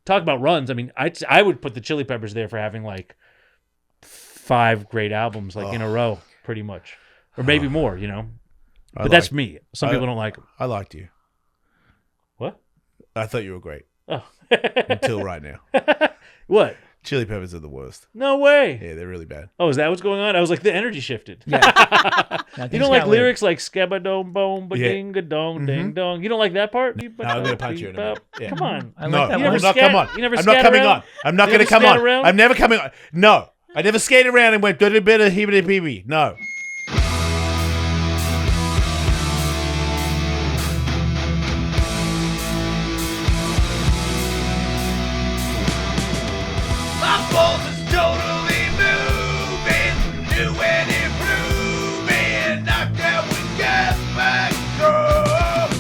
talk about runs. I mean, I would put the Chili Peppers there for having like 5 great albums like in a row, pretty much, or maybe more. But that's me. Some people don't like them. I liked you. What? I thought you were great. Oh, until right now. What? Chili Peppers are the worst. No way. Yeah, they're really bad. Oh, is that what's going on? I was like, the energy shifted. Yeah. You don't like lyrics like skabba-dome, boom, ba-ding-a-dong, ding-dong. You don't like that part? No, I'm going to punch you in a minute. Yeah. Come on. I like that I'm one. not come on. You never I'm not coming around? on. I'm not going to come scat on. around? I'm never coming on. No. I never skated around and went, did a bit of heebie-deebie. No. My pulse is totally moving, new and improving. Knocked out with gas back through.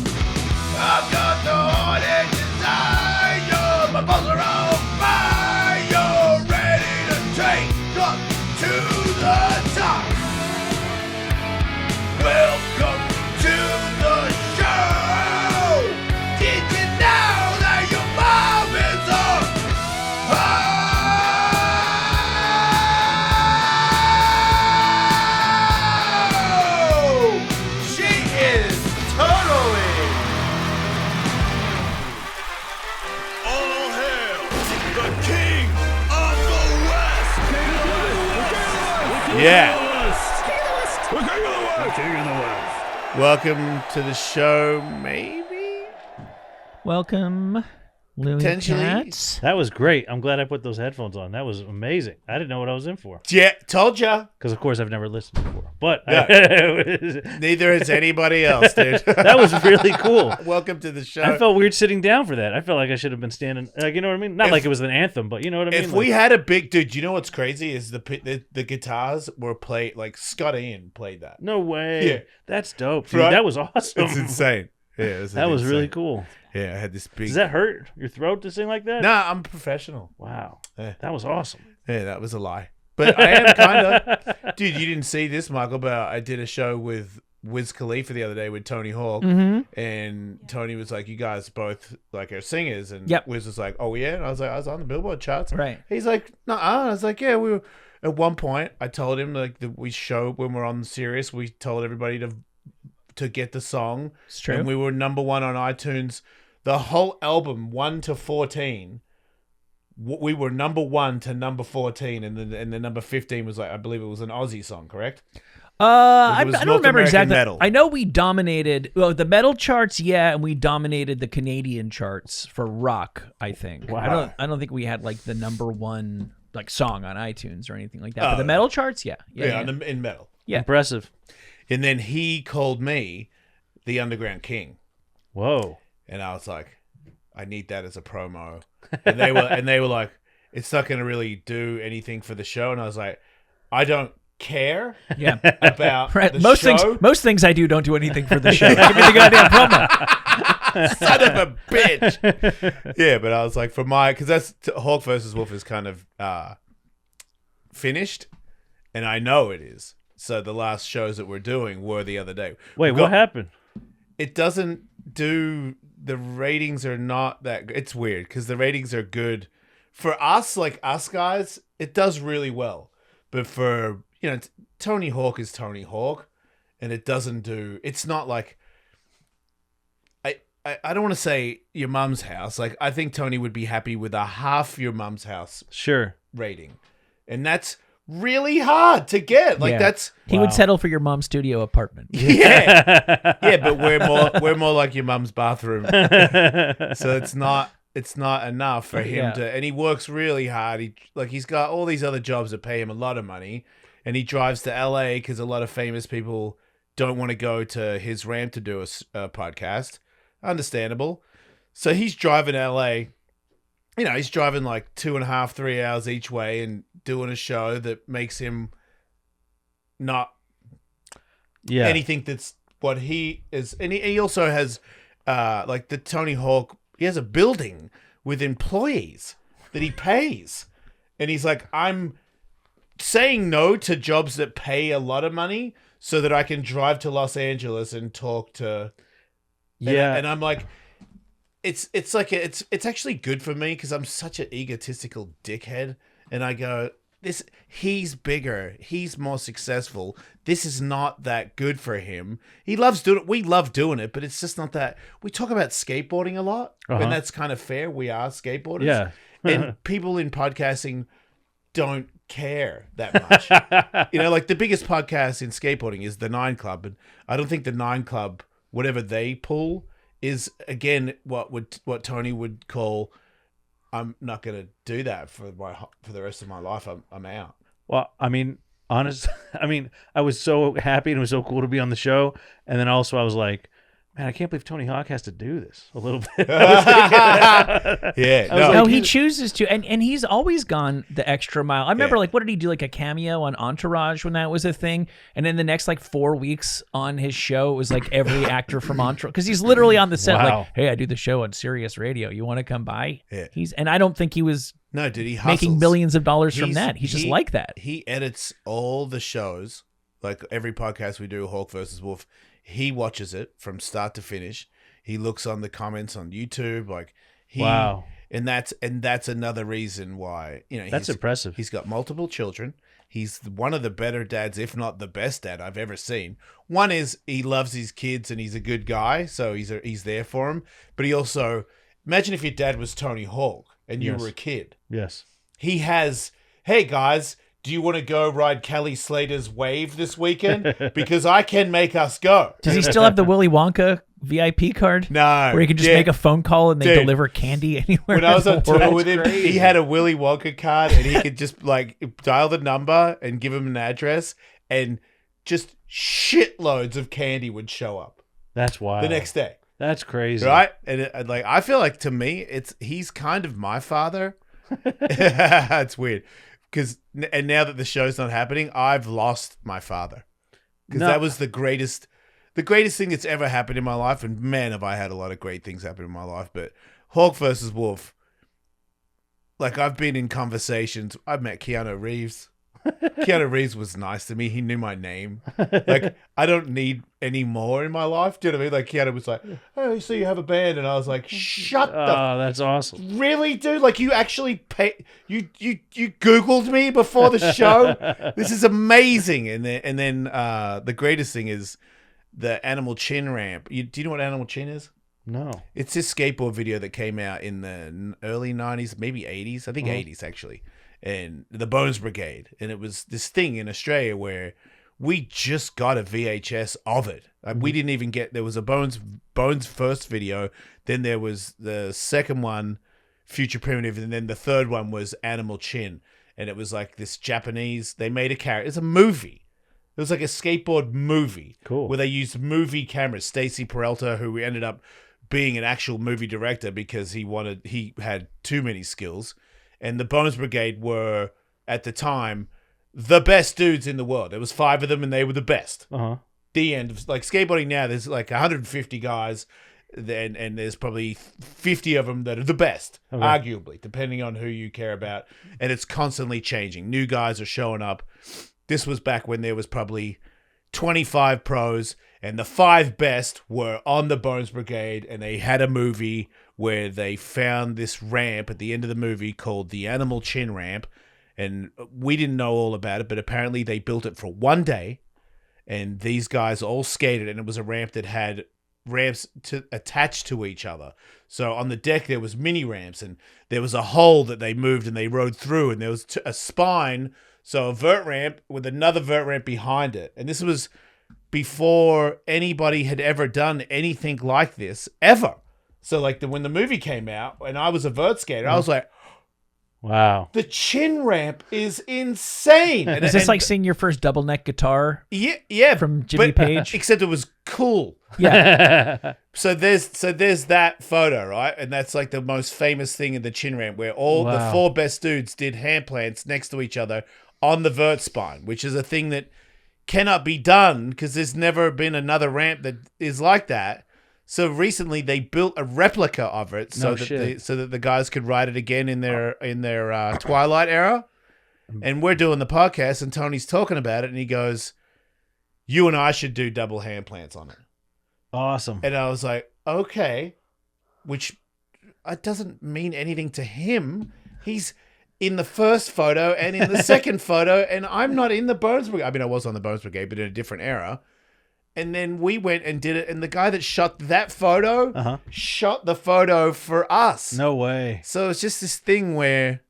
I've got the heartache desire. My balls are on fire, ready to take up to the top. Welcome to the show. Did you know that your mom is a she is totally. All hail the king of the West. Yeah. The king of the West. Welcome to the show, maybe? Welcome, Louis Potentially. Katz. That was great. I'm glad I put those headphones on. That was amazing. I didn't know what I was in for. Yeah, told ya. Because, of course, I've never listened before. But Neither has anybody else, dude. that was really cool. Welcome to the show. I felt weird sitting down for that. I felt like I should have been standing. Like, you know what I mean? Not like it was an anthem, but you know what I mean? If we had a big dude, you know what's crazy is the guitars were played like Scott Ian played that. No way. Yeah. That's dope, dude. Right? That was awesome. It's insane. Yeah, That was really cool. Yeah, I had this big. Does that hurt your throat to sing like that? Nah, I'm a professional. Wow. Yeah. That was awesome. Yeah, that was a lie. But I am kind of, dude. You didn't see this, Michael, but I did a show with Wiz Khalifa the other day with Tony Hawk, and Tony was like, "You guys both like are singers," and Wiz was like, "Oh yeah," and I was like, "I was on the Billboard charts." Right. He's like, "No," I was like, "Yeah, we were." At one point, I told him like that we show when we're on Sirius, we told everybody to get the song. It's true. And we were number 1 on iTunes. The whole album, 1 to 14. We were number 1 to number 14, and the number 15 was like, I believe it was an Aussie song, correct? I don't North remember American exactly. metal. I know we dominated the metal charts, and we dominated the Canadian charts for rock. I think. Wow. I don't think we had like the number 1 like song on iTunes or anything like that. But the metal charts, yeah. In metal. Yeah. Impressive. And then he called me the Underground King, Whoa. and I was like, I need that as a promo. And they were like, it's not going to really do anything for the show. And I was like, I don't care Yeah. about Right. the Most show. most things I do don't do anything for the show. Give me the goddamn promo. Son of a bitch. Yeah, but I was like, because that's Hawk versus Wolf is kind of finished, and I know it is. So the last shows that we're doing were the other day. Wait, what happened? It doesn't do. The ratings are not that. It's weird because the ratings are good for us, like us guys. It does really well, but for Tony Hawk is Tony Hawk, and it doesn't do. It's not like. I don't want to say your mum's house. Like, I think Tony would be happy with a half your mum's house Sure. rating. And that's really hard to get. Like, that's... He would settle for your mom's studio apartment. Yeah. Yeah, but we're more like your mum's bathroom. So it's not enough for him to... And he works really hard. He's got all these other jobs that pay him a lot of money. And he drives to LA because a lot of famous people don't want to go to his ramp to do a podcast. Understandable. So he's driving to LA. He's driving like 2.5, 3 hours each way and doing a show that makes him not anything that's what he is. And he also has like the Tony Hawk, he has a building with employees that he pays. And he's like, I'm saying no to jobs that pay a lot of money so that I can drive to Los Angeles and talk to... And I'm like, it's like it's actually good for me because I'm such an egotistical dickhead, and I go, he's bigger, he's more successful. This is not that good for him. He loves doing it. We love doing it, but it's just not that. We talk about skateboarding a lot, and that's kind of fair. We are skateboarders, Yeah. and people in podcasting don't care that much. Like the biggest podcast in skateboarding is the 9 Club, and I don't think the 9 Club, whatever they pull, is again what Tony would call, I'm not going to do that for the rest of my life. I'm out. Well, I mean, I was so happy and it was so cool to be on the show, and then also I was like, man, I can't believe Tony Hawk has to do this a little bit. Yeah, No, he chooses to, and he's always gone the extra mile. I remember, like, what did he do? Like a cameo on Entourage when that was a thing, and then the next like 4 weeks on his show, it was like every actor from Entourage, because he's literally on the set, Wow. like, hey, I do the show on Sirius Radio. You want to come by? Yeah. And I don't think he was No, dude, he hustles. making millions of dollars from that. He's just like that. He edits all the shows, like every podcast we do, Hawk versus Wolf. He watches it from start to finish. He looks on the comments on YouTube, like Wow. And that's another reason why That's impressive. He's got multiple children. He's one of the better dads, if not the best dad I've ever seen. One is he loves his kids and he's a good guy, so he's there for him. But he also, imagine if your dad was Tony Hawk and you Yes. were a kid. Yes. He has, hey guys, do you want to go ride Kelly Slater's wave this weekend? Because I can make us go. Does he still have the Willy Wonka VIP card? No. Where he can just make a phone call and they Dude. deliver candy anywhere. When I was in on the tour world. with him, he had a Willy Wonka card and he could just like dial the number and give him an address and just shitloads of candy would show up That's wild. the next day. That's crazy. Right? And like, I feel like to me, he's kind of my father. It's weird. And now that the show's not happening, I've lost my father. Because No. that was the greatest thing that's ever happened in my life. And man, have I had a lot of great things happen in my life. But Hawk versus Wolf, like I've been in conversations. I've met Keanu Reeves. Keanu Reeves was nice to me. He knew my name. Like, I don't need any more in my life. Do you know what I mean? Like, Keanu was like, oh, so you have a band. And I was like, shut the Oh, that's awesome. really, dude? Like, you actually you Googled me before the show? This is amazing. And then the greatest thing is the Animal Chin ramp. Do you know what Animal Chin is? No. It's this skateboard video that came out in the early 90s, maybe 80s. I think 80s, actually. And the Bones Brigade. And it was this thing in Australia where we just got a VHS of it. We didn't even get... There was a Bones first video. Then there was the second one, Future Primitive. And then the third one was Animal Chin. And it was like this Japanese... They made a character. It's a movie. It was like a skateboard movie. Cool. Where they used movie cameras. Stacy Peralta, who ended up being an actual movie director because he had too many skills. And the Bones Brigade were, at the time, the best dudes in the world. There was 5 of them, and they were the best. Uh-huh. The end of, like, skateboarding now, there's like 150 guys, and there's probably 50 of them that are the best, arguably, depending on who you care about. And it's constantly changing. New guys are showing up. This was back when there was probably 25 pros, and the 5 best were on the Bones Brigade, and they had a movie where they found this ramp at the end of the movie called the Animal Chin ramp, and we didn't know all about it, but apparently they built it for one day, and these guys all skated, and it was a ramp that had ramps attached to each other. So on the deck there was mini ramps, and there was a hole that they moved and they rode through, and there was a spine, so a vert ramp with another vert ramp behind it. And this was before anybody had ever done anything like this ever. So like when the movie came out and I was a vert skater, I was like, Wow. the chin ramp is insane. Is this like seeing your first double neck guitar? Yeah, From Jimmy Page? Except it was cool. Yeah. So there's that photo, right? And that's like the most famous thing in the chin ramp, where all the Wow. 4 best dudes did hand plants next to each other on the vert spine, which is a thing that cannot be done because there's never been another ramp that is like that. So recently they built a replica of it so that the guys could ride it again in their Twilight era. And we're doing the podcast and Tony's talking about it and he goes, "You and I should do double hand plants on it." Awesome. And I was like, okay, which it doesn't mean anything to him. He's in the first photo and in the second photo, and I'm not in the Bones Brigade. I mean, I was on the Bones Brigade, but in a different era. And then we went and did it, and the guy that shot that photo shot the photo for us. No way. So it's just this thing where...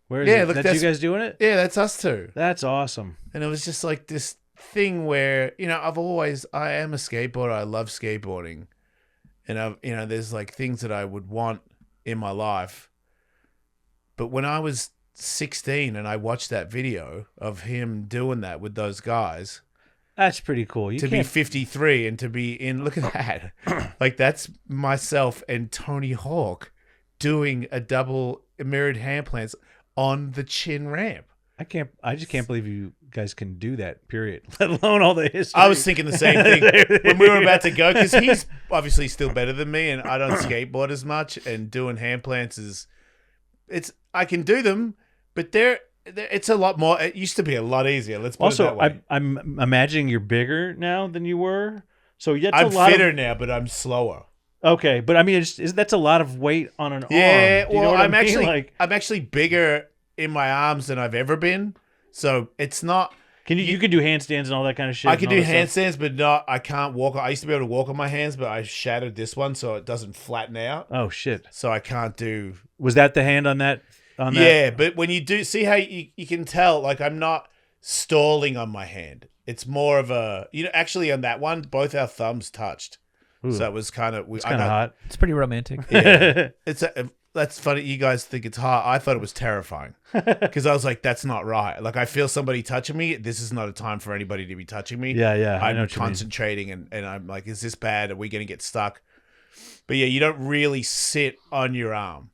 Where is it? That's you guys doing it? Yeah, that's us too. That's awesome. And it was just like this thing where, I am a skateboarder. I love skateboarding. And there's like things that I would want in my life. But when I was 16 and I watched that video of him doing that with those guys, that's pretty cool. To be 53 and to be in, look at that. Like that's myself and Tony Hawk doing a double mirrored hand plants on the chin ramp. I just can't believe you guys can do that, period. Let alone all the history. I was thinking the same thing when we were about to go, because he's obviously still better than me and I don't skateboard as much, and doing hand plants I can do them, but it's a lot more. It used to be a lot easier. Let's put it that way. I'm imagining you're bigger now than you were. So I'm fitter now, but I'm slower. Okay, but I mean, that's a lot of weight on an arm. Yeah, well, I'm actually bigger in my arms than I've ever been. So it's not. You can do handstands and all that kind of shit. I can do handstands, but I can't walk. I used to be able to walk on my hands, but I shattered this one, so it doesn't flatten out. Oh shit! So I can't do. Was that the hand on that? Yeah, but when you do, see how you can tell, like I'm not stalling on my hand. It's more of a, actually on that one, both our thumbs touched. Ooh. So it was kind of hot. It's pretty romantic. Yeah, that's funny. You guys think it's hot. I thought it was terrifying because I was like, that's not right. Like I feel somebody touching me. This is not a time for anybody to be touching me. Yeah. I'm concentrating and I'm like, is this bad? Are we going to get stuck? But yeah, you don't really sit on your arm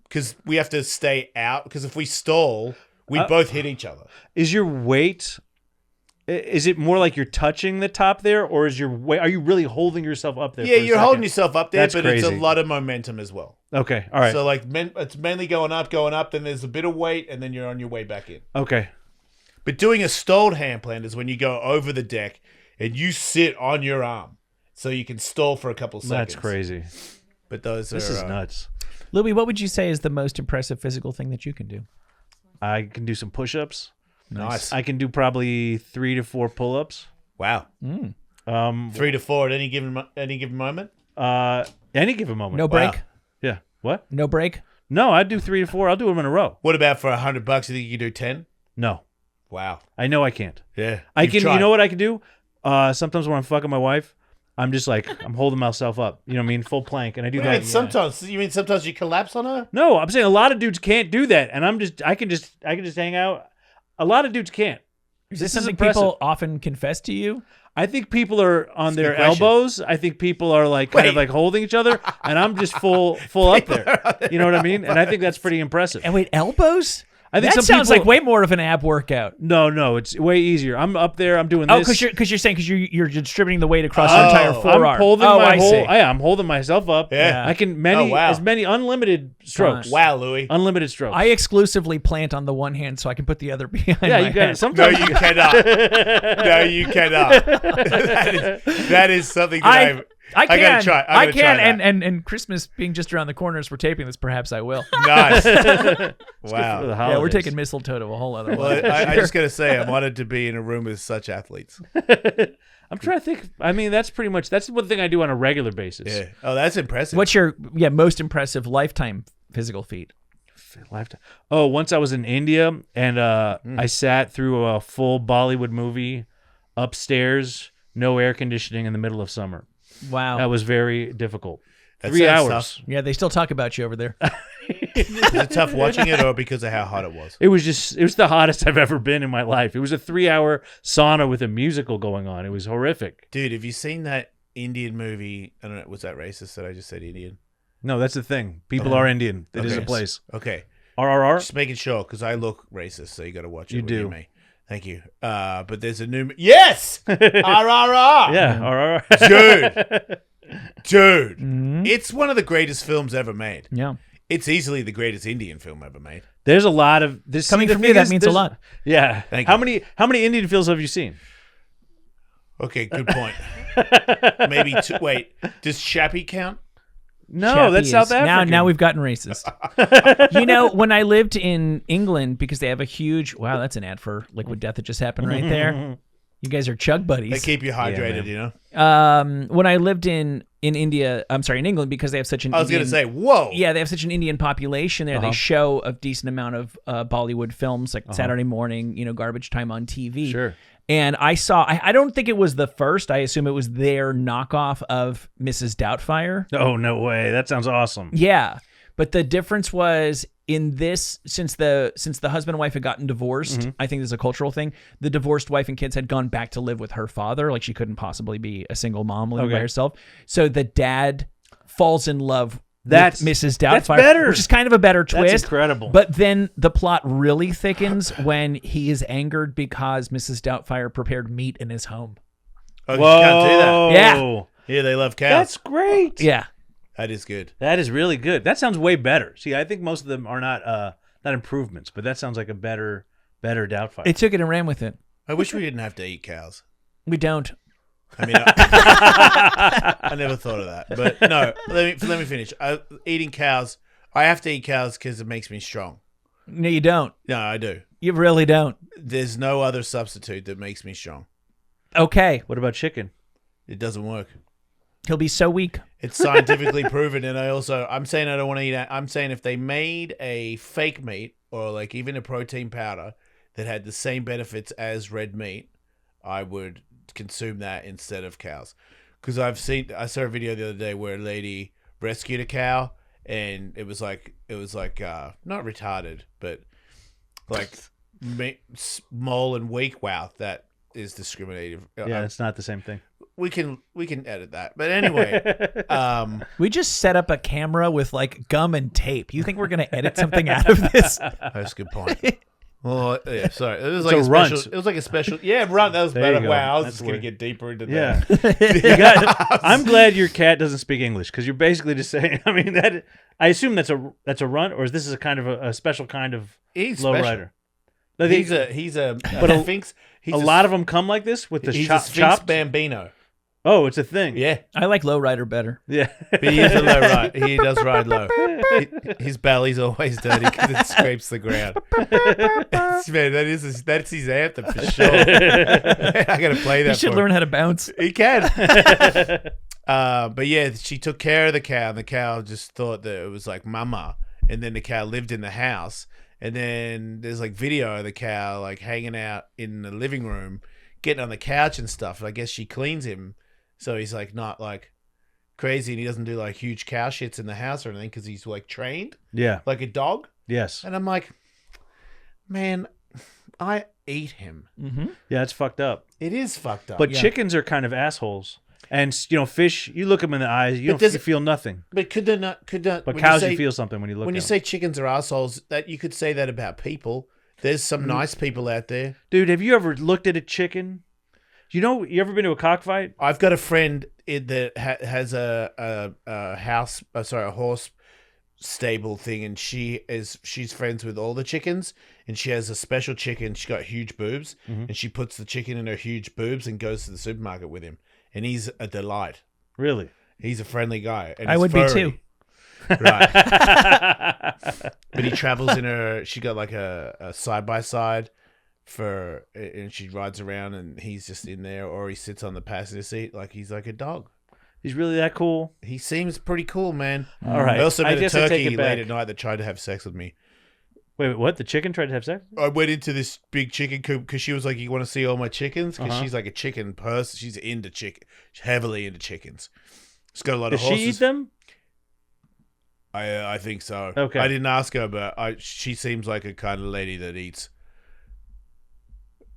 because we have to stay out. Because if we stall, we both hit each other. Is your weight? Is it more like you're touching the top there, or is your weight? Are you really holding yourself up there? Yeah, you're holding yourself up there, That's but crazy. It's a lot of momentum as well. Okay, all right. So like, it's mainly going up. Then there's a bit of weight, and then you're on your way back in. Okay. But doing a stalled hand plant is when you go over the deck and you sit on your arm, so you can stall for a couple seconds. That's crazy. But this is nuts. Louis, what would you say is the most impressive physical thing that you can do? I can do some push-ups. Nice. I can do probably 3 to 4 pull-ups. Wow. 3 to 4 at any given moment. Any given moment. No break. Wow. Yeah. What? No break. No, I do 3 to 4. I'll do them in a row. What about for $100? You think you can do 10? No. Wow. I know I can't. Yeah. I can. You know what I can do? Sometimes when I'm fucking my wife, I'm just like I'm holding myself up. You know what I mean? Full plank, and I do that. Sometimes you mean sometimes you collapse on her? No, I'm saying a lot of dudes can't do that, and I can just hang out. A lot of dudes can't. Is this is something impressive. people often confess to you? I think people are on their question. elbows. I think people are like kind of like holding each other, and I'm just full up there. You know what I mean? And I think that's pretty impressive. And wait, elbows? I think that some sounds people, like way more of an ab workout. No, it's way easier. I'm up there. I'm doing this. Oh, because you're distributing the weight across your entire forearm. I'm holding I see. I'm holding myself up. Yeah. I can as many unlimited strokes. Wow, Louis. Unlimited strokes. I exclusively plant on the one hand so I can put the other behind yeah, my you got head. it. Sometimes No, you cannot. No, you cannot. that is something that I can. gotta try. I can. And Christmas being just around the corner as we're taping this, perhaps I will. Nice. for the Wow. Yeah, we're holidays. taking mistletoe to a whole other Well, level. I just gotta say, I'm honored to be in a room with such athletes. I'm trying to think. I mean, that's one thing I do on a regular basis. Yeah. Oh, that's impressive. What's your most impressive lifetime physical feat? Lifetime. Oh, once I was in India and I sat through a full Bollywood movie upstairs, no air conditioning in the middle of summer. Wow. That was very difficult. That 3 sounds hours. tough. Yeah, they still talk about you over there. Was it tough watching it, or because of how hot it was? It was the hottest I've ever been in my life. It was a 3-hour sauna with a musical going on. It was horrific. Dude, have you seen that Indian movie? I don't know. Was that racist that I just said Indian? No, that's the thing. People are Indian. It is a place. Okay. RRR? Just making sure, because I look racist, so you got to watch it. You with do. Me. Thank you. But there's a new... Yes! RRR! Yeah, RRR. Dude. Mm-hmm. It's one of the greatest films ever made. Yeah. It's easily the greatest Indian film ever made. There's a lot of... Coming from you, that means a lot. Yeah. Thank How you. many Indian films have you seen? Okay, good point. Maybe two. Wait, does Chappie count? No, Chappie that's South is. African. Now we've gotten racist. You know, when I lived in England, because they have a huge, wow, that's an ad for Liquid Death that just happened right there. You guys are chug buddies. They keep you hydrated, you know. When I lived in India, I'm sorry, in England, because they have such an I was going to say, whoa. Yeah, they have such an Indian population there. They show a decent amount of Bollywood films, like Saturday morning, garbage time on TV. Sure. And I saw, I don't think it was the first. I assume it was their knockoff of Mrs. Doubtfire. Oh, no way. That sounds awesome. Yeah. But the difference was in this, since the husband and wife had gotten divorced, I think this is a cultural thing. The divorced wife and kids had gone back to live with her father. Like she couldn't possibly be a single mom living by herself. So the dad falls in love with Mrs. Doubtfire. That's better. Which is kind of a better twist. That's incredible. But then the plot really thickens when he is angered because Mrs. Doubtfire prepared meat in his home. Oh, you can't do that. Yeah. Yeah, they love cows. That's great. Yeah. That is good. That is really good. That sounds way better. See, I think most of them are not improvements, but that sounds like a better Doubtfire. They took it and ran with it. I wish we didn't have to eat cows. We don't. I mean, I never thought of that. But no, let me finish. Eating cows, I have to eat cows because it makes me strong. No, you don't. No, I do. You really don't. There's no other substitute that makes me strong. Okay. What about chicken? It doesn't work. He'll be so weak. It's scientifically proven, and I'm saying I don't want to eat it. I'm saying if they made a fake meat or like even a protein powder that had the same benefits as red meat, I would consume that instead of cows. Because I saw a video the other day where a lady rescued a cow, and it was like not retarded, but like small and weak. Wow, that is discriminative. Yeah, it's not the same thing. We can edit that. But anyway, we just set up a camera with like gum and tape. You think we're gonna edit something out of this? That's a good point. Well, yeah, sorry. It was like a runt. special. It was like a special. Yeah, runt. That was There you better. go. Wow, I was That's just gonna weird. get deeper into Yeah. that. I'm glad your cat doesn't speak English because you're basically just saying. I mean, that I assume that's a runt, or is this a kind of a special kind of He's low special. rider? He's a sphinx. He's a lot of them come like this with the he's a chops. sphinx bambino. Oh, it's a thing. Yeah, I like lowrider better. Yeah. but he is a low ride. He does ride low. His belly's always dirty because it scrapes the ground. Man, that's his anthem for sure. I gotta play that. You should for learn him. how to bounce. He can. But yeah, she took care of the cow, and the cow just thought that it was like mama. And then the cow lived in the house. And then there's like video of the cow like hanging out in the living room, getting on the couch and stuff. And I guess she cleans him, so he's like not like crazy, and he doesn't do like huge cow shits in the house or anything because he's like trained Yeah. like a dog. Yes. And I'm like, man, I eat him. Mm-hmm. Yeah, it's fucked up. It is fucked up. But chickens are kind of assholes. And fish, you look them in the eyes, you feel nothing. But could they not? But cows, you feel something when you look. When you at say them. chickens are assholes, that you could say that about people. There's some nice people out there. Dude, have you ever looked at a chicken? You ever been to a cockfight? I've got a friend that has a horse stable thing, and she's friends with all the chickens, and she has a special chicken. She's got huge boobs, and she puts the chicken in her huge boobs and goes to the supermarket with him, and he's a delight. Really? He's a friendly guy. And I he's would furry. be too. Right. But he travels in her. She got like a side by side and she rides around, and he's just in there, or he sits on the passenger seat like he's like a dog. He's really that cool? He seems pretty cool, man. All right. I also met a guess I take turkey it back. late at night that tried to have sex with me. Wait, what? The chicken tried to have sex? I went into this big chicken coop because she was like, "You want to see all my chickens?" Because she's like a chicken person. She's into chicken. She's heavily into chickens. She's got a lot Does of horses. she eat them? I think so. Okay. I didn't ask her, but she seems like a kind of lady that eats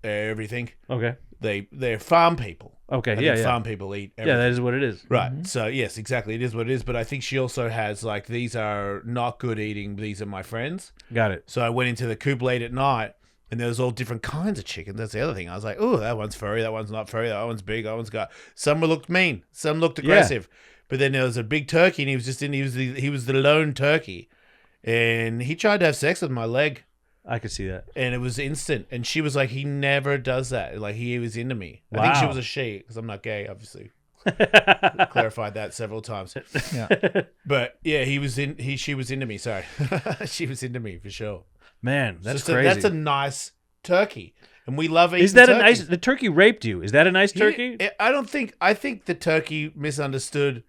everything. Okay. They're farm people. Okay, I think yeah. farm people eat everything. Yeah, that is what it is. Right. So, yes, exactly. It is what it is. But I think she also has, like, these are not good eating. These are my friends. Got it. So I went into the coop late at night, and there was all different kinds of chickens. That's the other thing. I was like, oh, that one's furry. That one's not furry. That one's big. That one's got... Some looked mean. Some looked aggressive. But then there was a big turkey, and he was the lone turkey. And he tried to have sex with my leg. I could see that. And it was instant. And she was like, he never does that. Like, he was into me. I think she was a she, because I'm not gay, obviously. Clarified that several times. Yeah. But yeah, she was into me. Sorry, she was into me for sure. Man, that's So crazy. that's a nice turkey, and we love eating. Is that turkey. a nice? The turkey raped you. Is that a nice turkey? I think the turkey misunderstood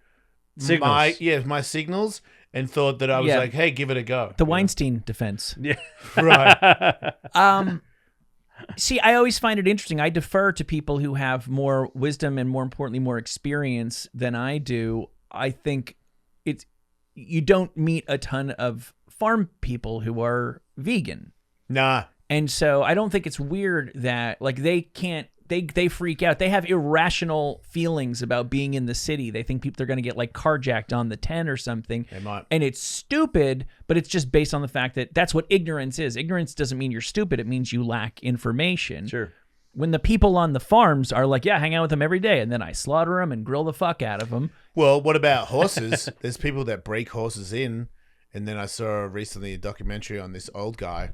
Signals. my signals and thought that I was Yeah. like, hey, give it a go. The Weinstein defense. Yeah. Right. See, I always find it interesting. I defer to people who have more wisdom and, more importantly, more experience than I do. I think you don't meet a ton of farm people who are vegan. Nah. And so I don't think it's weird that like they freak out. They have irrational feelings about being in the city. They think they're going to get like carjacked on the 10 or something. They might. And it's stupid, but it's just based on the fact that that's what ignorance is. Ignorance doesn't mean you're stupid. It means you lack information. Sure. When the people on the farms are like, yeah, hang out with them every day, and then I slaughter them and grill the fuck out of them. Well, what about horses? There's people that break horses in. And then I saw recently a documentary on this old guy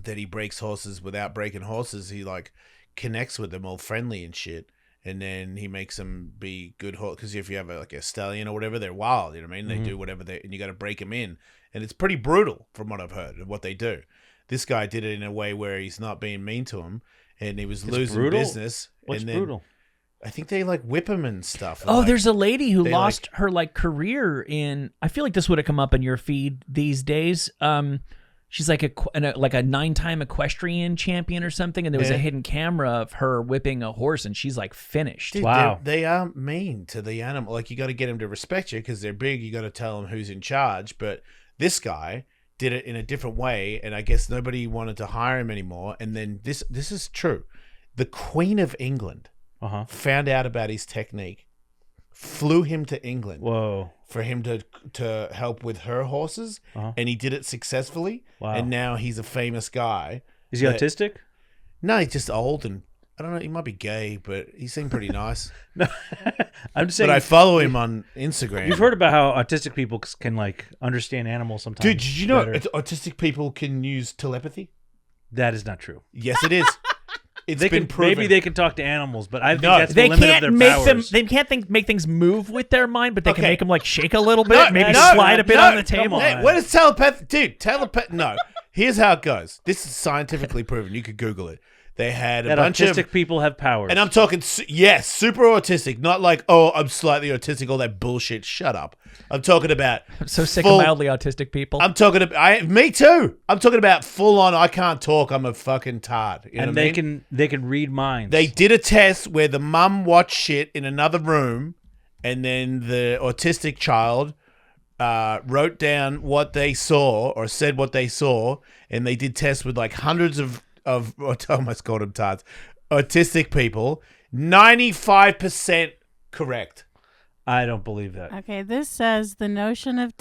that he breaks horses without breaking horses. He like connects with them all friendly and shit. And then he makes them be good horse. Because if you have like a stallion or whatever, they're wild. You know what I mean? They do whatever and you got to break them in. And it's pretty brutal from what I've heard of what they do. This guy did it in a way where he's not being mean to him. And he was losing brutal? business. What's and then, brutal? I think they like whip him and stuff. Oh, Like, there's a lady who they, lost her like career in. I feel like this would have come up in your feed these days. She's like a 9-time equestrian champion or something, and there was a hidden camera of her whipping a horse, and she's like finished. Dude, Wow. they are mean to the animal. Like, you got to get them to respect you because they're big. You got to tell them who's in charge. But this guy did it in a different way, and I guess nobody wanted to hire him anymore. And then this is true. The Queen of England found out about his technique, flew him to England Whoa. for him to help with her horses, and he did it successfully. Wow. And now he's a famous guy. Is he that- autistic? No, he's just old and I don't know. He might be gay, but he seemed pretty nice. I'm just saying. But I follow him on Instagram. You've heard about how autistic people can like understand animals sometimes. Dude, did you know better. autistic people can use telepathy? That is not true. Yes, it is. It's They been can proven. maybe they can talk to animals, but I think No. that's the They limit of can't their make powers. them. They can't make things move with their mind, but they can Okay. make them like shake a little bit, No, maybe no, slide a bit no, on the come table. on. Hey, what is telepathy? Dude, telepathy. No. Here's how it goes. This is scientifically proven. You could Google it. They had a That bunch autistic of. people have powers. And I'm talking, yes, super autistic. Not like, oh, I'm slightly autistic, all that bullshit. Shut up. I'm talking about. I'm so sick full- of mildly autistic people. I'm talking about. Me too. I'm talking about full on. I can't talk. I'm a fucking tard. You know and what I they mean? can read minds. They did a test where the mum watched shit in another room, and then the autistic child wrote down what they saw or said what they saw, and they did tests with like hundreds of I almost called them tards, autistic people. 95% correct. I don't believe that. Okay, this says the notion of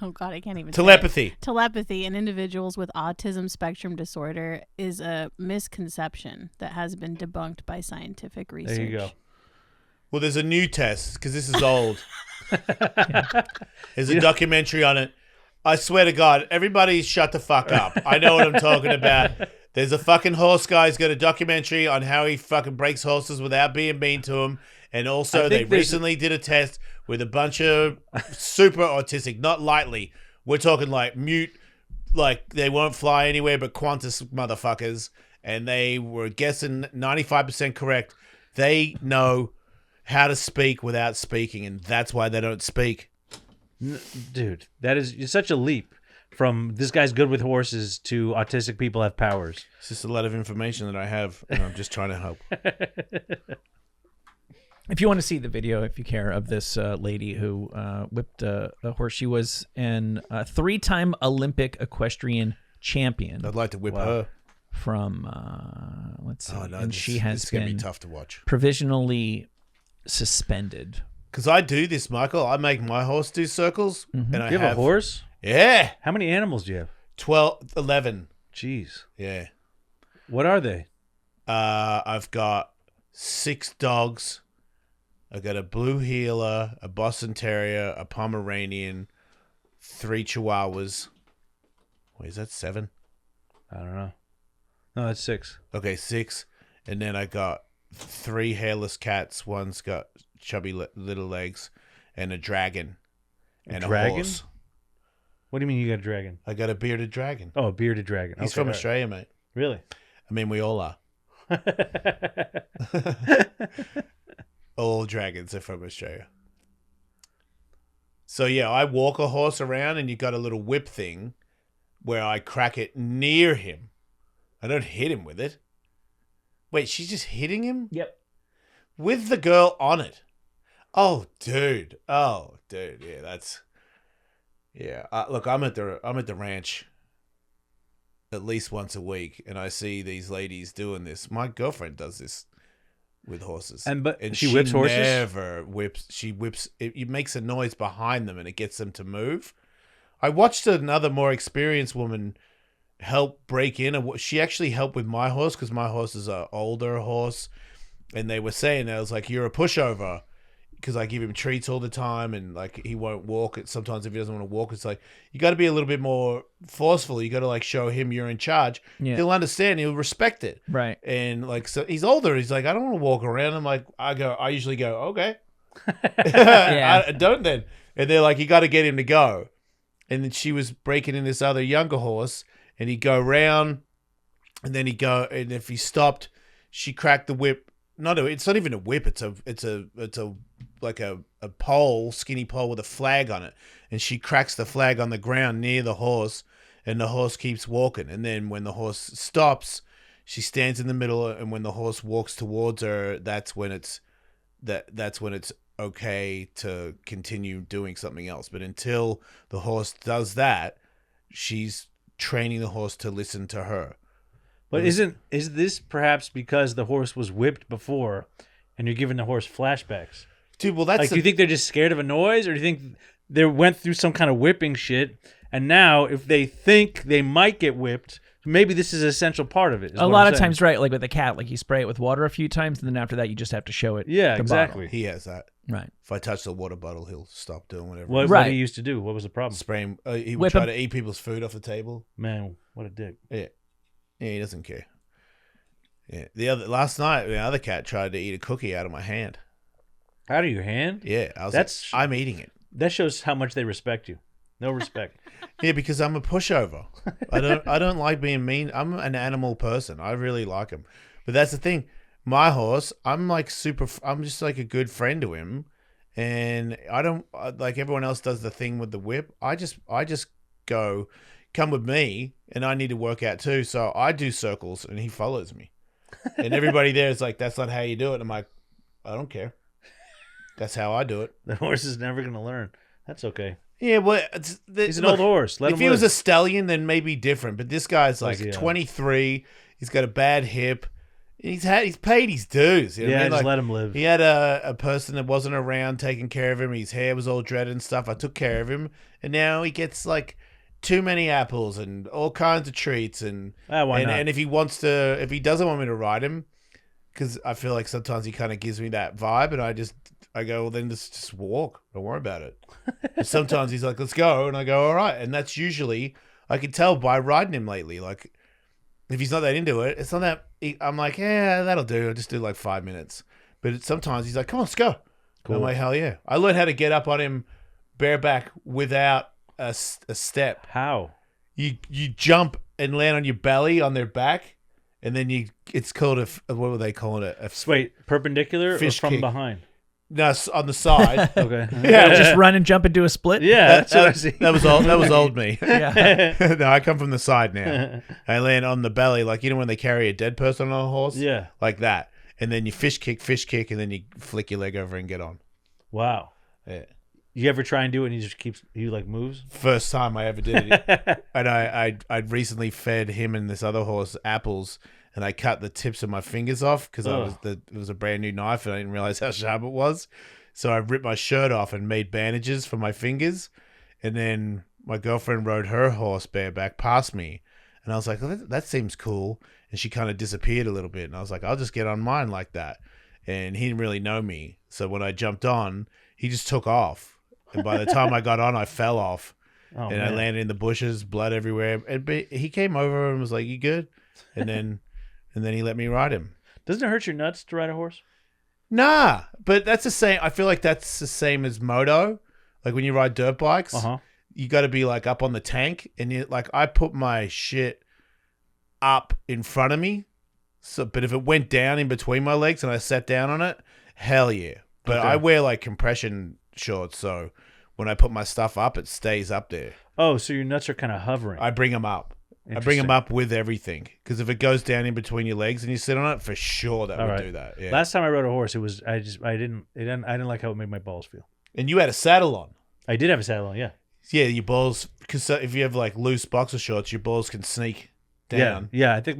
oh god, I can't even say it. Telepathy. In individuals with autism spectrum disorder is a misconception that has been debunked by scientific research. There you go. Well, there's a new test because this is old. There's a documentary on it. I swear to God, everybody shut the fuck up. I know what I'm talking about. There's a fucking horse guy who's got a documentary on how he fucking breaks horses without being mean to him. And also, I they think there's- recently did a test with a bunch of super autistic, not lightly. We're talking like mute, like they won't fly anywhere but Qantas motherfuckers. And they were guessing 95% correct. They know how to speak without speaking, and that's why they don't speak. Dude, that is such a leap from this guy's good with horses to autistic people have powers. It's just a lot of information that I have, and I'm just trying to help. If you want to see the video, if you care, of this lady who whipped a horse, she was an 3-time Olympic equestrian champion I'd like to whip her. from, let's see, Oh no, and this, she has this is gonna be been tough to watch. provisionally suspended. Because I do this, Michael. I make my horse do circles, and I You have a horse? Yeah, How many animals do you have? 11. Jeez. Yeah. What are they? I've got 6 dogs. I got a blue heeler, a Boston Terrier, a Pomeranian, 3 Chihuahuas. Wait, is that 7? I don't know. No, that's 6. Okay, 6. And then I got 3 hairless cats. One's got chubby little legs, and a dragon, and a dragon? horse. What do you mean you got a dragon? I got a bearded dragon. Oh, a bearded dragon. He's Okay, from all right. Australia, mate. Really? I mean, we all are. All dragons are from Australia. So yeah, I walk a horse around, and you got a little whip thing where I crack it near him. I don't hit him with it. Wait, she's just hitting him? Yep. With the girl on it. Oh, dude. Yeah, that's. Yeah. Look, I'm at the ranch at least once a week, and I see these ladies doing this. My girlfriend does this with horses, And she whips horses? Never whips. She whips. It makes a noise behind them, and it gets them to move. I watched another more experienced woman help break in. She actually helped with my horse because my horse is an older horse, and they were saying, I was like, "You're a pushover," because I give him treats all the time, and like he won't walk. Sometimes if he doesn't want to walk, it's like you got to be a little bit more forceful. You got to like show him you're in charge. Yeah. He'll understand. He'll respect it. Right. And like, so he's older. He's like, I don't want to walk around. I'm like, I usually go, okay. I don't then. And they're like, you got to get him to go. And then she was breaking in this other younger horse, and he'd go round, and then he'd go, and if he stopped, she cracked the whip. It's not even a whip. It's a like a pole, skinny pole with a flag on it, and she cracks the flag on the ground near the horse, and the horse keeps walking. And then when the horse stops, she stands in the middle, and when the horse walks towards her, that's when it's okay to continue doing something else. But until the horse does that, she's training the horse to listen to her. But is this perhaps because the horse was whipped before, and you're giving the horse flashbacks? Dude, well, that's Like, do you think they're just scared of a noise, or do you think they went through some kind of whipping shit, and now if they think they might get whipped, maybe this is an essential part of it? A lot of times, right? Like with a cat, like you spray it with water a few times, and then after that, you just have to show it. Yeah, the exactly. he has that. Bottle. Right. If I touch the water bottle, he'll stop doing whatever. What Right. did he used to do? What was the problem? Spray him. He would Whip try him. to eat people's food off the table. Man, what a dick. Yeah, he doesn't care. Yeah, last night the other cat tried to eat a cookie out of my hand. Out of your hand? Yeah, I was That's- like, I'm eating it. That shows how much they respect you. No respect. Yeah, because I'm a pushover. I don't like being mean. I'm an animal person. I really like him. But that's the thing. My horse, I'm just like a good friend to him, and I don't like everyone else does the thing with the whip. I just go, come with me, and I need to work out too. So I do circles, and he follows me. And everybody there is like, that's not how you do it. I'm like, I don't care. That's how I do it. The horse is never going to learn. That's okay. Yeah, well, He's an old horse. Let if him he was live. a stallion, then maybe different. But this guy's like 23. He's got a bad hip. He's paid his dues. You know what I mean? just Like, let him live. He had a person that wasn't around taking care of him. His hair was all dreaded and stuff. I took care of him, and now he gets like too many apples and all kinds of treats. And Why not? And if he doesn't want me to ride him, because I feel like sometimes he kind of gives me that vibe, and I go, well, then just walk. Don't worry about it. And sometimes he's like, let's go. And I go, all right. And that's usually, I can tell by riding him lately. Like, if he's not that into it, it's not that, I'm like, yeah, that'll do. I'll just do like 5 minutes. But sometimes he's like, come on, let's go. Cool. I'm like, hell yeah. I learned how to get up on him bareback without a step. How? You jump and land on your belly on their back. And then it's called what would they call it? Wait, perpendicular Fish or from kick. behind? No, on the side. Okay. Yeah, Just run and jump and do a split. Yeah, that's what I see. That was old me. Yeah. No, I come from the side now. I land on the belly, like when they carry a dead person on a horse. Yeah. Like that, and then you fish kick, and then you flick your leg over and get on. Wow. Yeah. You ever try and do it and he like moves? First time I ever did it, and I'd recently fed him and this other horse apples. And I cut the tips of my fingers off because it was a brand new knife and I didn't realize how sharp it was. So I ripped my shirt off and made bandages for my fingers. And then my girlfriend rode her horse bareback past me. And I was like, oh, that seems cool. And she kind of disappeared a little bit. And I was like, I'll just get on mine like that. And he didn't really know me. So when I jumped on, he just took off. And by the time I got on, I fell off. I landed in the bushes, blood everywhere. And he came over and was like, you good? And then he let me ride him. Doesn't it hurt your nuts to ride a horse? Nah, but that's the same. I feel like that's the same as moto. Like when you ride dirt bikes, you got to be like up on the tank, and you like I put my shit up in front of me. So, but if it went down in between my legs and I sat down on it, hell yeah. But I wear like compression shorts, so when I put my stuff up, it stays up there. Oh, so your nuts are kind of hovering. I bring them up. I bring them up with everything, because if it goes down in between your legs and you sit on it, for sure that would do that. Yeah. Last time I rode a horse, it was I didn't like how it made my balls feel. And you had a saddle on. I did have a saddle on, yeah. Yeah, your balls, because if you have like loose boxer shorts, your balls can sneak down. Yeah. I think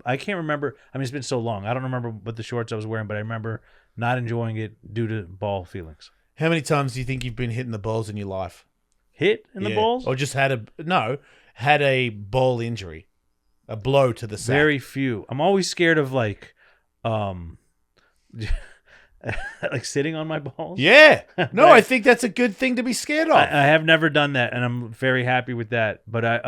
I can't remember. I mean, it's been so long. I don't remember what the shorts I was wearing, but I remember not enjoying it due to ball feelings. How many times do you think you've been hitting the balls in your life? Hit in the balls? Or just had a ball injury, a blow to the sack? Very few. I'm always scared of like sitting on my balls. Yeah. No, I think that's a good thing to be scared of. I have never done that, and I'm very happy with that. But I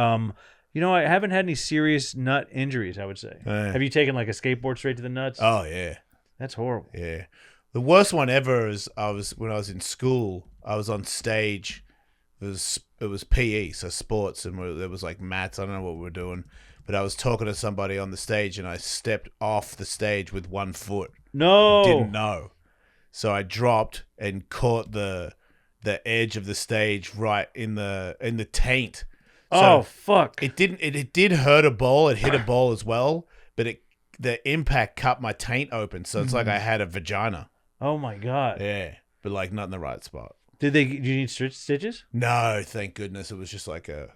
haven't had any serious nut injuries, I would say. Have you taken like a skateboard straight to the nuts? Oh, yeah. That's horrible. Yeah. The worst one ever is when I was in school, I was on stage. It was PE, so sports, and there was like mats. I don't know what we were doing, but I was talking to somebody on the stage, and I stepped off the stage with 1 foot. No, I didn't know, so I dropped and caught the edge of the stage right in the taint. So fuck! It didn't. It did hurt a ball. It hit a ball as well, but the impact cut my taint open, so it's like I had a vagina. Oh my god! Yeah, but like not in the right spot. Did you need stitches? No, thank goodness. It was just like a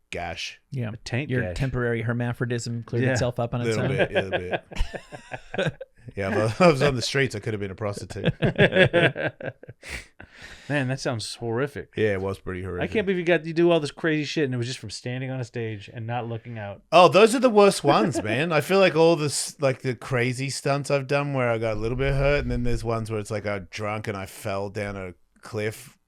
gash. Yeah, a taint Your gash. temporary hermaphrodism cleared itself up on its own. A little bit. Yeah, if I was on the streets, I could have been a prostitute. Man, that sounds horrific. Yeah, it was pretty horrific. I can't believe you do all this crazy shit, and it was just from standing on a stage and not looking out. Oh, those are the worst ones, man. I feel like all this, like the crazy stunts I've done where I got a little bit hurt, and then there's ones where it's like I'm drunk and I fell down a cliff,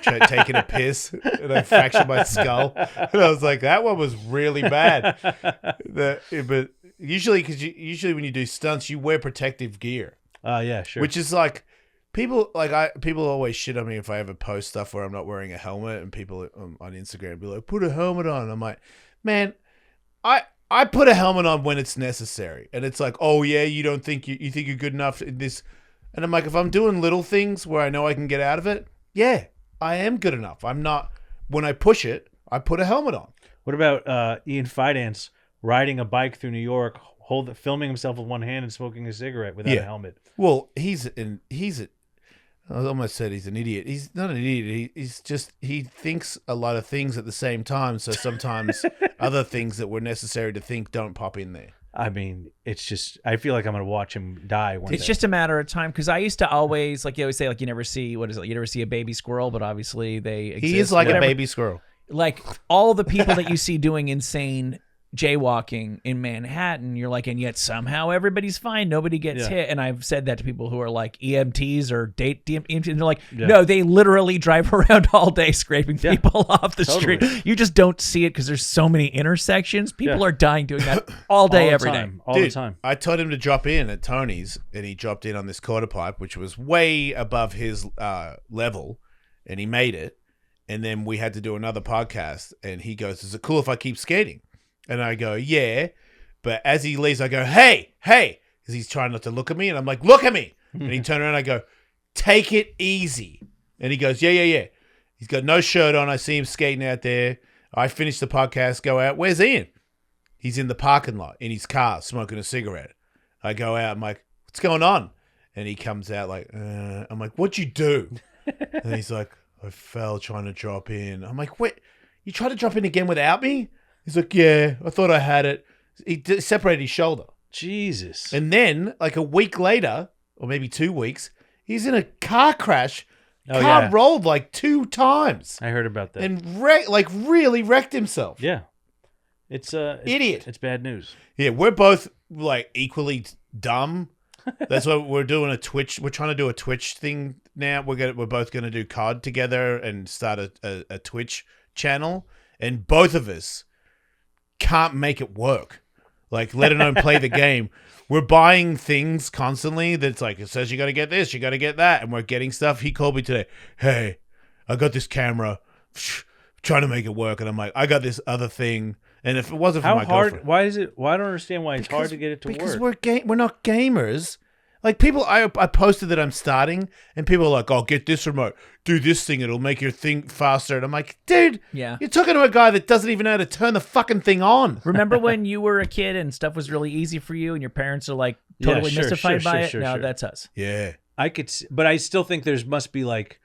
taking a piss, and I fractured my skull. And I was like, that one was really bad. But usually, usually when you do stunts, you wear protective gear. Yeah, sure. Which is like. People always shit on me if I ever post stuff where I'm not wearing a helmet, and people on Instagram be like, "Put a helmet on." And I'm like, man, I put a helmet on when it's necessary, and it's like, oh yeah, you don't think you think you're good enough in this, and I'm like, if I'm doing little things where I know I can get out of it, yeah, I am good enough. I'm not. When I push it, I put a helmet on. What about Ian Fidance riding a bike through New York, filming himself with one hand and smoking a cigarette without a helmet? Well, I almost said he's an idiot. He's not an idiot. He thinks a lot of things at the same time. So sometimes other things that were necessary to think don't pop in there. I mean, it's just, I feel like I'm going to watch him die one day. It's just a matter of time, because I used to always, like you always say, like you never see a baby squirrel, but obviously they exist. He is like a baby squirrel. Like all the people that you see doing insane jaywalking in Manhattan, you're like, and yet somehow everybody's fine, nobody gets hit. And I've said that to people who are like EMTs or EMTs, and they're like, no, they literally drive around all day scraping people off the street. You just don't see it because there's so many intersections. People are dying doing that all day, every day. All the time. I told him to drop in at Tony's, and he dropped in on this quarter pipe, which was way above his level, and he made it. And then we had to do another podcast, and he goes, "Is it cool if I keep skating?" And I go, "Yeah." But as he leaves, I go, hey, because he's trying not to look at me. And I'm like, "Look at me." And he turned around, I go, "Take it easy." And he goes, yeah. He's got no shirt on. I see him skating out there. I finish the podcast, go out. Where's Ian? He's in the parking lot in his car smoking a cigarette. I go out. I'm like, "What's going on?" And he comes out like, I'm like, "What'd you do?" And he's like, "I fell trying to drop in." I'm like, "Wait, you tried to drop in again without me?" He's like, "Yeah, I thought I had it." He separated his shoulder. Jesus. And then, like a week later, or maybe 2 weeks, he's in a car crash. Car rolled like 2 times. I heard about that. And really wrecked himself. Yeah. It's idiot. It's bad news. Yeah, we're both like equally dumb. That's why we're doing a Twitch. We're trying to do a Twitch thing now. We're both gonna do COD together and start a Twitch channel. And both of us can't make it work. Like, let alone play the game. We're buying things constantly that's like, it says you got to get this, you got to get that, and we're getting stuff. He called me today. Hey, I got this camera, trying to make it work, and I'm like, I got this other thing, and if it wasn't for How my hard? girlfriend, Why is it? Why I don't understand why it's hard to get it to because work. we're not gamers. Like people, I posted that I'm starting, and people are like, "Oh, get this remote, do this thing, it'll make your thing faster." And I'm like, "Dude, Yeah. you're talking to a guy that doesn't even know how to turn the fucking thing on." Remember when you were a kid and stuff was really easy for you, and your parents are like Yeah, totally sure, mystified sure, by sure, it? sure, No, sure. that's us. Yeah, I could, but I still think there's must be like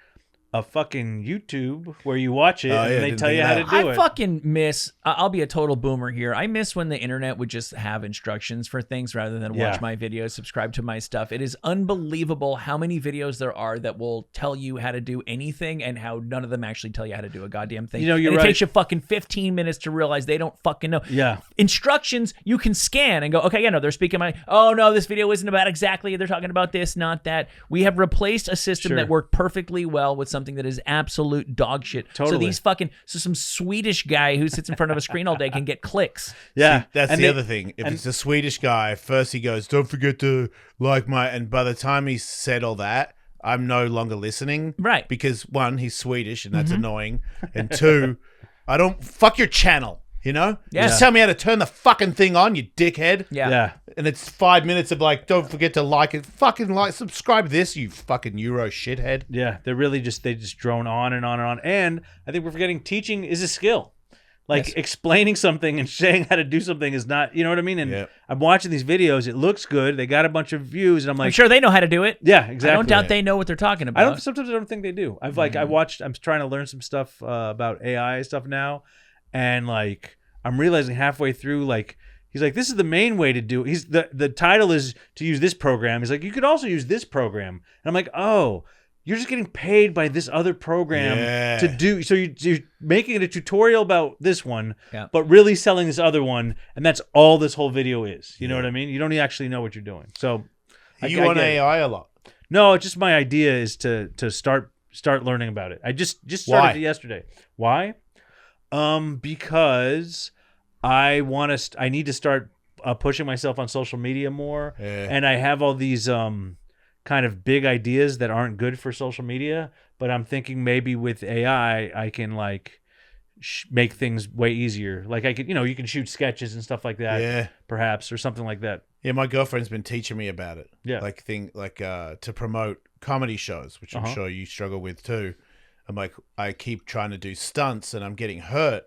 a fucking YouTube where you watch it Oh, and yeah, they didn't tell think you of how to that. do I it. fucking miss. I'll be a total boomer here. I miss when the internet would just have instructions for things rather than watch Yeah. my videos, subscribe to my stuff. It is unbelievable how many videos there are that will tell you how to do anything and how none of them actually tell you how to do a goddamn thing. You know, you're and it right. takes you fucking 15 minutes to realize they don't fucking know. Yeah. Instructions you can scan and go, okay, yeah, no, they're speaking my. Oh no, this video isn't about exactly. They're talking about this, not that. We have replaced a system Sure. that worked perfectly well with something that is absolute dog shit. So Totally. these so some Swedish guy who sits in front of a screen all day can get clicks. Yeah, See, that's and the they- other thing. If it's a Swedish guy, first he goes, "Don't forget to like my," and by the time he said all that, I'm no longer listening. Right. Because one, he's Swedish, and that's annoying, and two, I don't fuck your channel. You know, Yeah. just tell me how to turn the fucking thing on, you dickhead. Yeah. Yeah. And it's 5 minutes of like, don't forget to like it. Fucking like, subscribe this, you fucking Euro shithead. Yeah, they're really they just drone on and on and on. And I think we're forgetting teaching is a skill. Like Yes. explaining something and saying how to do something is not, you know what I mean? And Yeah. I'm watching these videos, it looks good. They got a bunch of views and I'm like, I'm sure they know how to do it. yeah, exactly. I don't doubt they know what they're talking about. Sometimes I don't think they do. I've like I watched. I'm trying to learn some stuff about AI stuff now, and like I'm realizing halfway through, like he's like, this is the main way to do it. He's the title is to use this program. He's like, you could also use this program, and I'm like, oh, you're just getting paid by this other program Yeah. to do. So you're making it a tutorial about this one, Yeah. but really selling this other one, and that's all this whole video is. You know what I mean? You don't actually know what you're doing. So You I on get it. AI a lot. No, it's just my idea is to start learning about it. I just started Why? it yesterday. Why? Because I need to start pushing myself on social media more, Yeah. and I have all these kind of big ideas that aren't good for social media. But I'm thinking maybe with AI, I can like make things way easier. Like I could, you can shoot sketches and stuff like that, Yeah. perhaps, or something like that. Yeah, my girlfriend's been teaching me about it. Yeah. To promote comedy shows, which I'm Uh-huh. sure you struggle with too. I'm like, I keep trying to do stunts and I'm getting hurt.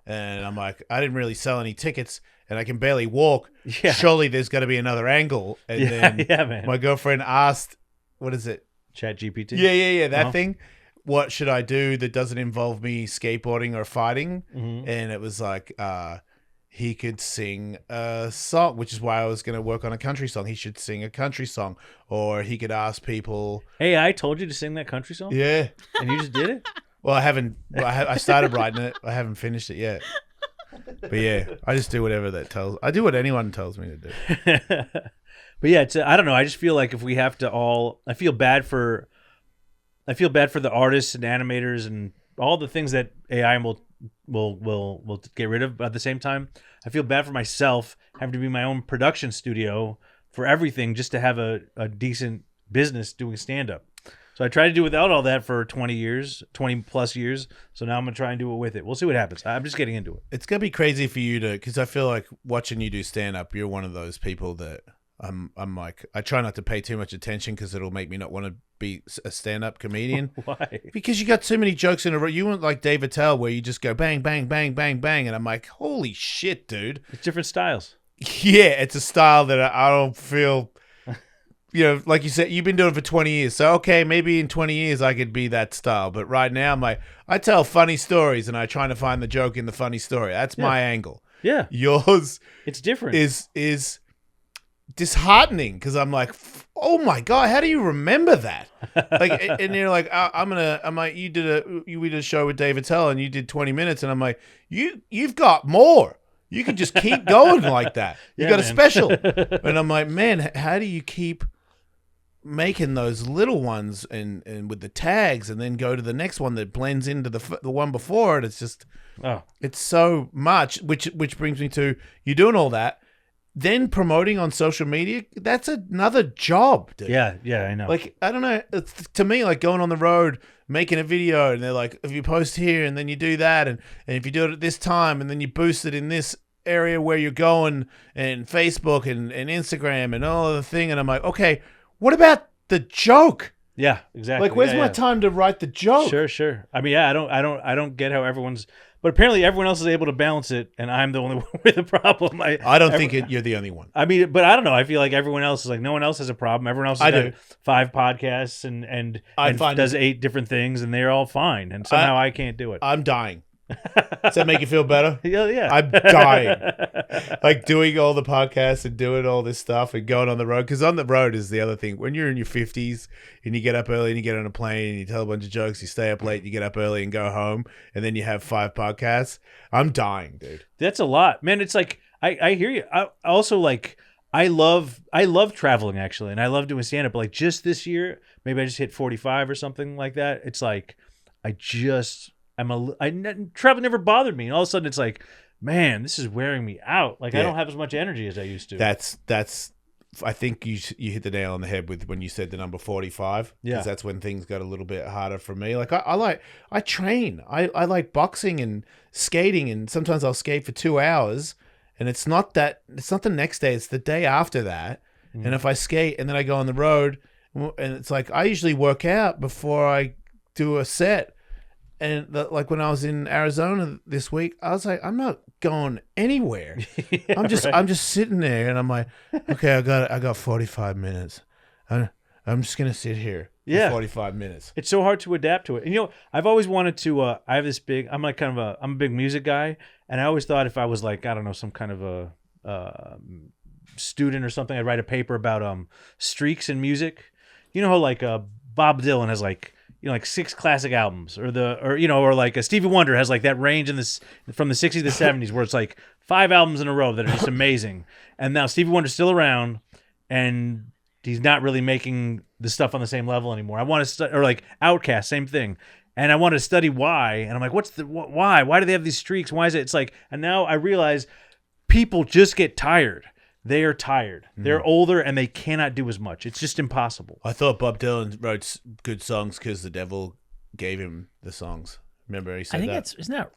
And I'm like, I didn't really sell any tickets and I can barely walk. Yeah. Surely there's got to be another angle. And then yeah, man. my girlfriend asked, what is it? Chat GPT. Yeah, that Uh-huh. thing. What should I do that doesn't involve me skateboarding or fighting? Mhm. And it was like, he could sing a song, which is why I was going to work on a country song. He should sing a country song, or he could ask people. Hey, I told you to sing that country song, Yeah. and you just did it. Well, I haven't. I started writing it. I haven't finished it yet. But yeah, I just do whatever that tells. I do what anyone tells me to do. But yeah, I don't know. I just feel like if we have to all, I feel bad for the artists and animators and all the things that AI will get rid of. But at the same time, I feel bad for myself having to be my own production studio for everything just to have a decent business doing stand up. So I tried to do without all that for 20 plus years. So now I'm gonna try and do it with it. We'll see what happens. I'm just getting into it. It's gonna be crazy for you to, because I feel like watching you do stand up, you're one of those people that I'm like, I try not to pay too much attention because it'll make me not want to be a stand up comedian. Why? Because you got too many jokes in a row. You weren't like Dave Attell where you just go bang, bang, bang, bang, bang, and I'm like, holy shit, dude. It's different styles. Yeah, it's a style that I don't feel. Like you said, you've been doing it for 20 years. So, okay, maybe in 20 years I could be that style. But right now, I'm like, I tell funny stories and I try to find the joke in the funny story. That's my angle. Yeah, Yours it's different. is disheartening because I'm like, oh my God, how do you remember that? Like, and you're like, I'm like, we did a show with Dave Attell and you did 20 minutes. And I'm like, you've got more. You can just keep going like that. You Yeah, got a man. special. And I'm like, man, how do you keep making those little ones and with the tags and then go to the next one that blends into the one before it? It's just, Oh, it's so much, which brings me to you doing all that. then promoting on social media, that's another job, dude. Yeah, I know. Like, I don't know. To me, like going on the road, making a video, and they're like, if you post here and then you do that, and if you do it at this time, and then you boost it in this area where you're going, and Facebook and Instagram and all of the thing, and I'm like, okay, what about the joke? Yeah, exactly. Like, where's my time to write the joke? Sure. I mean, yeah, I don't get how everyone's, but apparently everyone else is able to balance it, and I'm the only one with a problem. I don't think you're the only one. I mean, but I don't know. I feel like everyone else is like, no one else has a problem. Everyone else has got 5 podcasts and does 8 different things, and they're all fine. And somehow I can't do it. I'm dying. Does that make you feel better? Yeah. I'm dying. Like doing all the podcasts and doing all this stuff and going on the road. Because on the road is the other thing. When you're in your 50s and you get up early and you get on a plane and you tell a bunch of jokes, you stay up late, you get up early and go home, and then you have 5 podcasts. I'm dying, dude. That's a lot, man. It's like I hear you. I also like I love traveling actually, and I love doing stand up. Like just this year, maybe I just hit 45 or something like that. It's like travel never bothered me, and all of a sudden it's like, man, this is wearing me out. Like I don't have as much energy as I used to. That's I think you hit the nail on the head with when you said the number 45. Yeah, because that's when things got a little bit harder for me. Like I train. I like boxing and skating, and sometimes I'll skate for 2 hours, and it's not the next day. It's the day after that. And if I skate and then I go on the road, and it's like I usually work out before I do a set. And like when I was in Arizona this week, I was like, I'm not going anywhere. I'm just sitting there, and I'm like, okay, I got 45 minutes. I'm just gonna sit here for 45 minutes. It's so hard to adapt to it. And I've always wanted to. I have this big. I'm like I'm a big music guy, and I always thought if I was like, I don't know, some kind of a student or something, I'd write a paper about streaks in music. You know how like Bob Dylan has like, like 6 classic albums, or like a Stevie Wonder has like that range in this from the 60s to the 70s where it's like 5 albums in a row that are just amazing. And now Stevie Wonder's still around, and he's not really making the stuff on the same level anymore. I want to or like Outkast, same thing. And I wanted to study why, and I'm like, why? Why do they have these streaks? Why is it? It's like, and now I realize people just get tired. They are tired. They're older, and they cannot do as much. It's just impossible. I thought Bob Dylan wrote good songs because the devil gave him the songs. Remember he said that? I think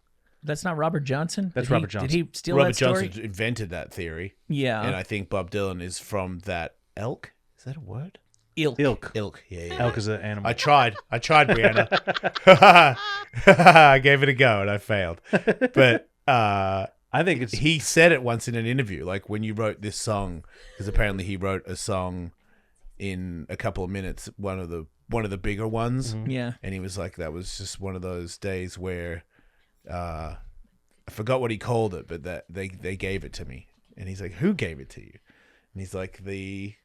that's not Robert Johnson? Robert Johnson. Did he steal Robert that story? Johnson invented that theory. Yeah. And I think Bob Dylan is from that elk. Is that a word? Ilk. Yeah. Elk is an animal. I tried, Brianna. I gave it a go and I failed. But I think he said it once in an interview, like when you wrote this song, because apparently he wrote a song in a couple of minutes, one of the bigger ones. Mm-hmm. Yeah. And he was like, that was just one of those days where I forgot what he called it, but that they gave it to me. And he's like, who gave it to you? And he's like, I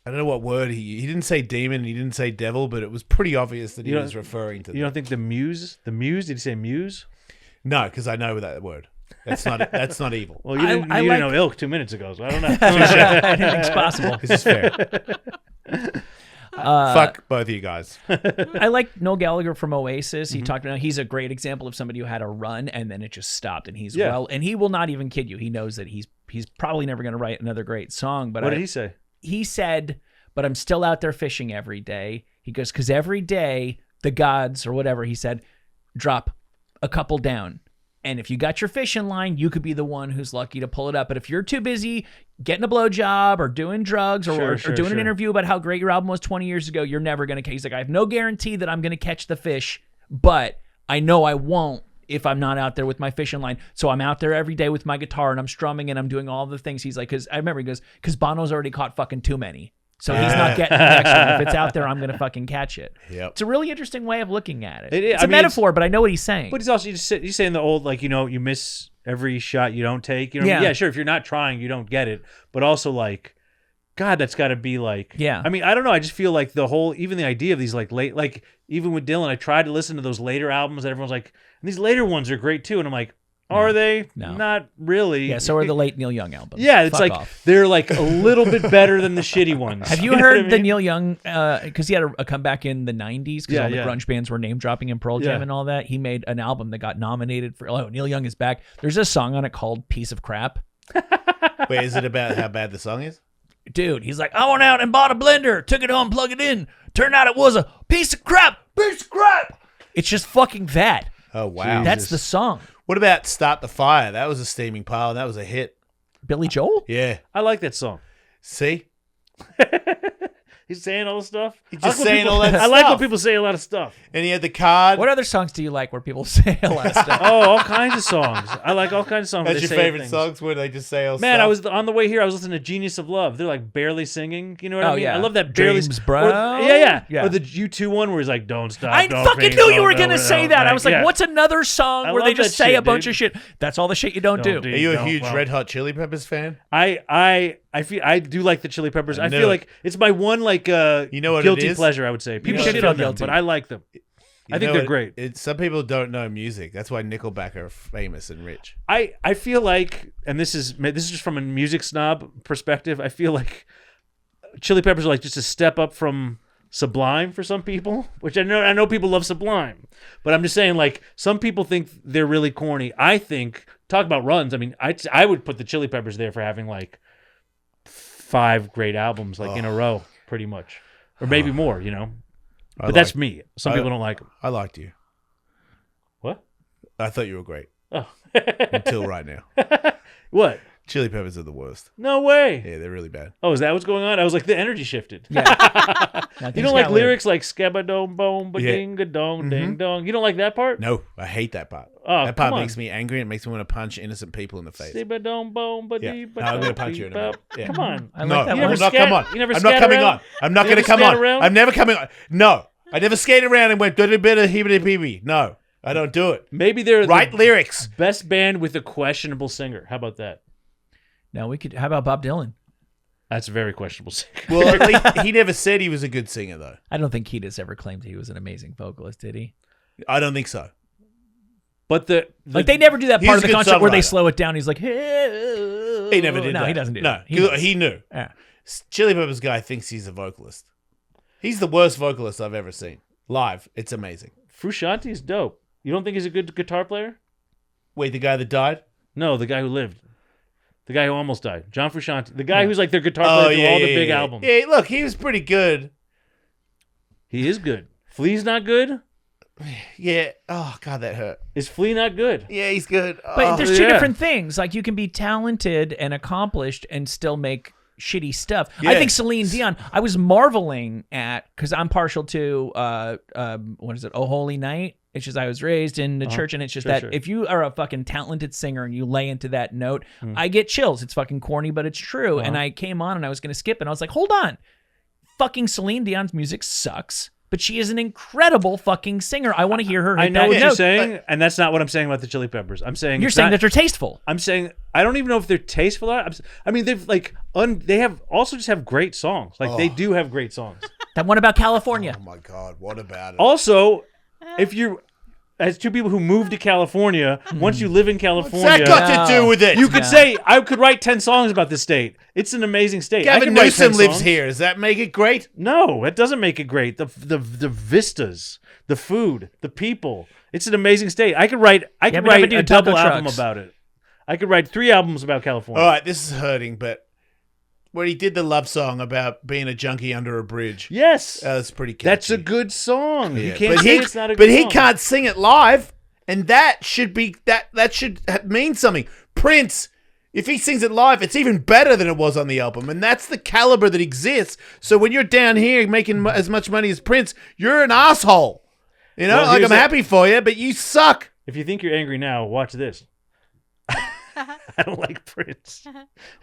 don't know what word he didn't say demon, he didn't say devil, but it was pretty obvious that he was referring to. You don't think the muse? Did he say muse? No, because I know that word. That's not evil. Well, you didn't know ilk 2 minutes ago, so I don't know. Anything's possible. This is fair. Fuck both of you guys. I like Noel Gallagher from Oasis. He talked about, he's a great example of somebody who had a run and then it just stopped, and and he will not even kid you. He knows that he's probably never going to write another great song. But what did he say? He said, but I'm still out there fishing every day. He goes, because every day the gods or whatever, he said, drop a couple down. And if you got your fishing line, you could be the one who's lucky to pull it up. But if you're too busy getting a blowjob or doing drugs or doing an interview about how great your album was 20 years ago, you're never going to catch. He's like, I have no guarantee that I'm going to catch the fish, but I know I won't if I'm not out there with my fishing line. So I'm out there every day with my guitar and I'm strumming and I'm doing all the things. He's like, because I remember he goes, because Bono's already caught fucking too many. So he's not getting the next one. If it's out there, I'm going to fucking catch it. Yep. It's a really interesting way of looking at it. It's a metaphor, but I know what he's saying. But he's also he's saying the old, like, you miss every shot you don't take. Yeah, sure. If you're not trying, you don't get it. But also, like, God, that's got to be like, yeah. I mean, I don't know. I just feel like even the idea of these like late, like even with Dylan, I tried to listen to those later albums that everyone's like, and these later ones are great too. And I'm like, are they? No. Not really. Yeah, so are the late Neil Young albums. Yeah, it's Fuck like off. they're like a little bit better than the shitty ones. Have you heard the Neil Young, because he had a comeback in the 90s, because all the grunge bands were name dropping in Pearl Jam and all that. He made an album that got nominated for, Neil Young is back. There's a song on it called Piece of Crap. Wait, is it about how bad the song is? Dude, he's like, I went out and bought a blender, took it home, plugged it in. Turned out it was a piece of crap. It's just fucking that. Oh, wow. That's the song. What about Start the Fire? That was a steaming pile, and that was a hit. Billy Joel? Yeah. I like that song. See? He's saying all the stuff. He's I like just when saying people- all that I like when stuff. people say a lot of stuff. And he had the card. What other songs do you like where people say a lot of stuff? Oh, all kinds of songs. I like all kinds of songs. where That's they your say favorite things. songs where they just say all Man, stuff? I was on the way here. I was listening to "Genius of Love." They're like barely singing. You know what I Oh, mean? yeah. I love that barely. James or- Brown? yeah. Yeah. Or the U2 one where he's like, "Don't stop." I don't fucking think, knew you don't were know, going to say don't that. I think." was like, Yeah. what's another song I where they love just that say shit, a bunch dude. of shit? That's all the shit you don't do. Don't do. Are you a Don't, huge well. Red Hot Chili Peppers fan? I feel I do like the Chili Peppers. I knew feel it. like it's my one like You know what it guilty is? pleasure. I would say people should shit feel on them, guilty. but I like them. I think they're great. Some people don't know music. That's why Nickelback are famous and rich. I feel like, and this is just from a music snob perspective. I feel like Chili Peppers are like just a step up from Sublime for some people, which I know people love Sublime, but I'm just saying like some people think they're really corny. I think talk about runs. I mean, I would put the Chili Peppers there for having like 5 great albums like in a row, pretty much, or maybe more. You know, but that's me. Some people don't like them. I liked you. What? I thought you were great Oh, until right now. what? Chili Peppers are the worst. No way. Yeah, they're really bad. Oh, is that what's going on? I was like, the energy shifted. Yeah. You don't like lyrics like skabadom boom ba Yeah. ding a dong ding dong. You don't like that part? No, I hate that part. Oh, that part come on. makes me angry and it makes me want to punch innocent people in the face. Skabadom boom ba Yeah. dee ba No, I'm dong gonna punch you in the bee mouth. bop. Yeah. Come on. I No, like that You one. never I'm not scat- come on. you never I'm not scat coming around? on. I'm not You going to never come scat on. around? I'm never coming on. No, I never skated around and went bit of hibbity peebee. No, I don't do it. Maybe they're Write the lyrics. best band with a questionable singer. How about that? No, we could. How about Bob Dylan? That's a very questionable singer. Well, at least he never said he was a good singer, though. I don't think Kiedis ever claimed he was an amazing vocalist, did he? I don't think so. But the Like they never do that He's part a of the good concert where they songwriter. slow it down. He's like, hey. He never did No, that. he doesn't do no, that. he knows. knew. Yeah. Chili Peppers guy thinks he's a vocalist. He's the worst vocalist I've ever seen. Live, it's amazing. Frusciante is dope. You don't think he's a good guitar player? Wait, the guy that died? No, the guy who lived. The guy who almost died. John Frusciante. The guy who's like their guitar player through all the big albums. Yeah, look, he was pretty good. He is good. Flea's not good? Yeah. Oh, God, that hurt. Is Flea not good? Yeah, he's good. But there's two yeah. different things. Like you can be talented and accomplished and still make shitty stuff. I Yeah. think Celine Dion, I was marveling at, because I'm partial to what is it, Oh Holy Night? It's just I was raised in the church, and it's just Sure. if you are a fucking talented singer and you lay into that note, I get chills. It's fucking corny, but it's true. And I came on and I was gonna skip, and I was like, hold on. Fucking Celine Dion's music sucks. But she is an incredible fucking singer. I want to hear her hit I know that what you're note. saying, and that's not what I'm saying about the Chili Peppers. I'm saying You're it's saying not- that they're tasteful. I'm saying I don't even know if they're tasteful. I mean, they've like they have also just have great songs. Like they do have great songs. That one about California. Oh, my God. What about it? Also, if you as two people who moved to California, once you live in What's California, that got to do with it? you could say I could write 10 songs about this state. It's an amazing state. I Gavin could write 10 Newsom lives songs. here. Does that make it great? No, it doesn't make it great. The vistas, the food, the people. It's an amazing state. I could write but never write do a double taco album trucks. about it. I could write 3 albums about California. All right, this is hurting, but when he did the love song about being a junkie under a bridge, Yes. that's pretty catchy. That's a good song. You Yeah. can't but say he, it's not a good But he song. can't sing it live, and that should be that should mean something. Prince, if he sings it live, it's even better than it was on the album, and that's the caliber that exists. So when you're down here making as much money as Prince, you're an asshole. You know, Well, like here's I'm the- happy for you, but you suck. If you think you're angry now, watch this. I don't like Prince.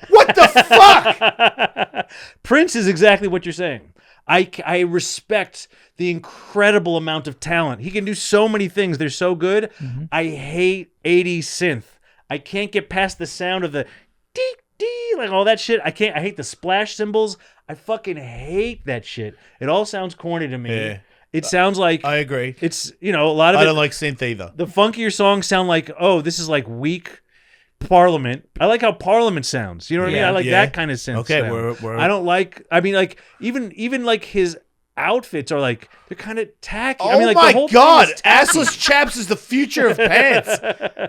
What the fuck? Prince is exactly what you're saying. I respect the incredible amount of talent. He can do so many things. They're so good. I hate 80s synth. I can't get past the sound of the dee dee, like all that shit. I hate the splash cymbals. I fucking hate that shit. It all sounds corny to me. Yeah. It sounds like I agree. it's, a lot of I it. don't like synth either. The funkier songs sound like, oh, this is like weak Parliament. I like how Parliament sounds. You know what I mean? I like Yeah. that kind of synth. Okay, sound. we're- I don't like. I mean, like even like his outfits are like they're kind of tacky. Oh I mean, like, my the whole God, thing is tacky. assless chaps is the future of pants.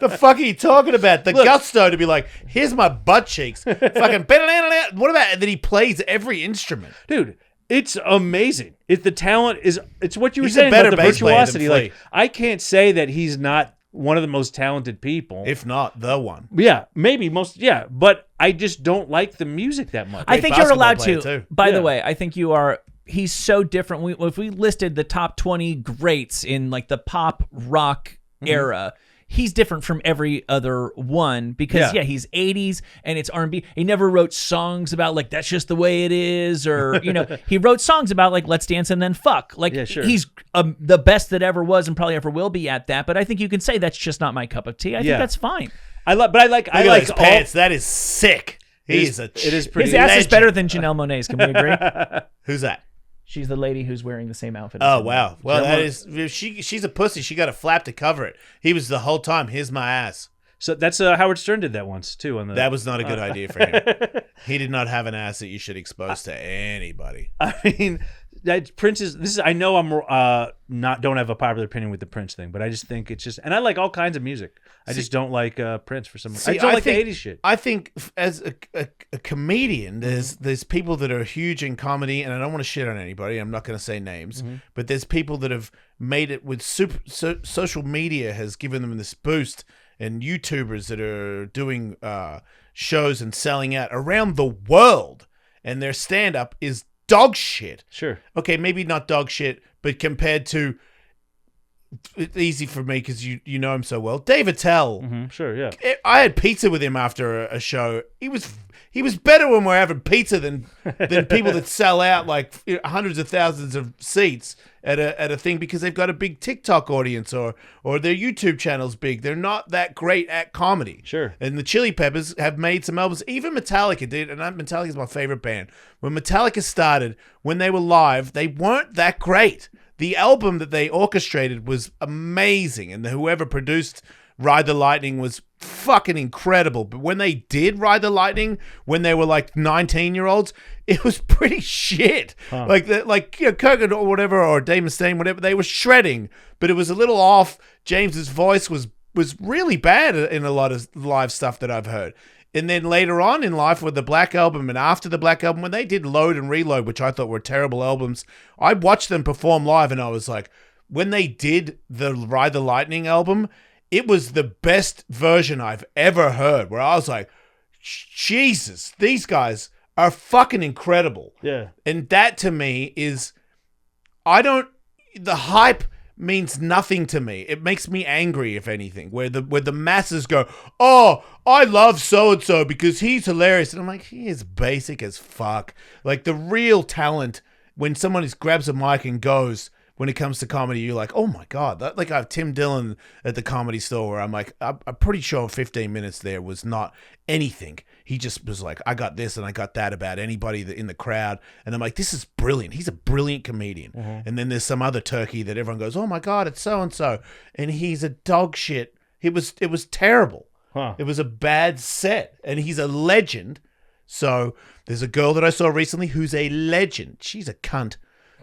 The fuck are you talking about? The gusto to be like, here's my butt cheeks. Fucking what about? And then he plays every instrument, Dude, it's amazing. The talent is. It's what you were He's a saying better about the bass player than virtuosity. Flea. Like, I can't say that he's not one of the most talented people. if not the one. Yeah, maybe most. Yeah, but I just don't like the music that much. I think you're basketball allowed player, to. too. By the Yeah. way, I think you are. He's so different. If we listed the top 20 greats in like the pop rock era, he's different from every other one because he's 80s and it's R&B. He never wrote songs about like that's just the way it is, or he wrote songs about like let's dance and then fuck. Like he's the best that ever was and probably ever will be at that. But I think you can say that's just not my cup of tea. I think that's fine. I like His pants. That is sick. It is pretty. His ass is legend. better than Janelle Monáe's. Can we agree? Who's that? She's the lady who's wearing the same outfit. as Oh him. wow. Well, that is she's a pussy. She got a flap to cover it. He was the whole time. Here's my ass. So that's Howard Stern did that once too. On the That was not a good idea for him. He did not have an ass that you should expose to anybody. I mean, that Prince is. This is. I know I'm don't have a popular opinion with the Prince thing, but I just think it's just. And I like all kinds of music. I just don't like Prince for some reason. I don't like the '80s shit. I think as a comedian, there's people that are huge in comedy, and I don't want to shit on anybody. I'm not going to say names, but there's people that have made it with social media has given them this boost, and YouTubers that are doing shows and selling out around the world, and their stand-up is dog shit. Sure. Okay, maybe not dog shit, but compared to, it's easy for me because you know him so well. Dave Attell. Sure. Yeah. I had pizza with him after a show. He was better when we're having pizza than people that sell out like hundreds of thousands of seats at a thing because they've got a big TikTok audience or their YouTube channel's big. They're not that great at comedy. Sure. And the Chili Peppers have made some albums. Even Metallica did, and Metallica is my favorite band. When Metallica started, when they were live, they weren't that great. The album that they orchestrated was amazing, and whoever produced Ride the Lightning was fucking incredible. But when they did Ride the Lightning, when they were like 19-year-olds, it was pretty shit. Like Kurgan or whatever, or Dave Mustaine, whatever, they were shredding, but it was a little off. James's voice was really bad in a lot of live stuff that I've heard. And then later on in life with the Black Album and after the Black Album, when they did Load and Reload, which I thought were terrible albums, I watched them perform live and I was like, when they did the Ride the Lightning album, it was the best version I've ever heard, where I was like, Jesus, these guys are fucking incredible. Yeah. And that to me is, the hype means nothing to me. It makes me angry, if anything, where the masses go, oh, I love so-and-so because he's hilarious. And I'm like, he is basic as fuck. Like the real talent, when someone grabs a mic and goes, when it comes to comedy, you're like, oh my God. Like I have Tim Dillon at the Comedy Store where I'm like, I'm pretty sure 15 minutes there was not anything. He just was like, I got this and I got that about anybody in the crowd. And I'm like, this is brilliant. He's a brilliant comedian. And then there's some other turkey that everyone goes, oh my God, it's so-and-so. And he's a dog shit. It was terrible. It was a bad set. And he's a legend. So there's a girl that I saw recently who's a legend. She's a cunt.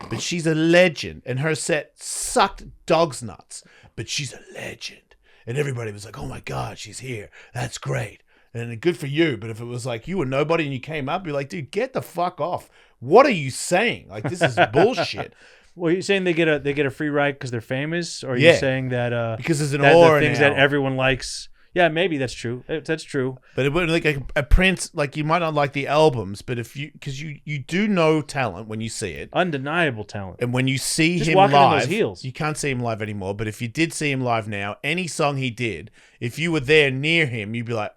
But she's a legend, and her set sucked dog's nuts. But she's a legend, and everybody was like, "Oh my God, she's here! That's great!" And good for you. But if it was like you were nobody and you came up, you're like, "Dude, get the fuck off! What are you saying? Like this is bullshit." Well, you're saying they get a free ride because they're famous, or are you saying that because there's an that aura the things now. that everyone likes? Yeah, maybe that's true. That's true. But it would like a Prince, like you might not like the albums, but because you do know talent when you see it, Undeniable talent. and when you see Just him walking on live, those heels. you can't see him live anymore. But if you did see him live now, any song he did, if you were there near him, you'd be like,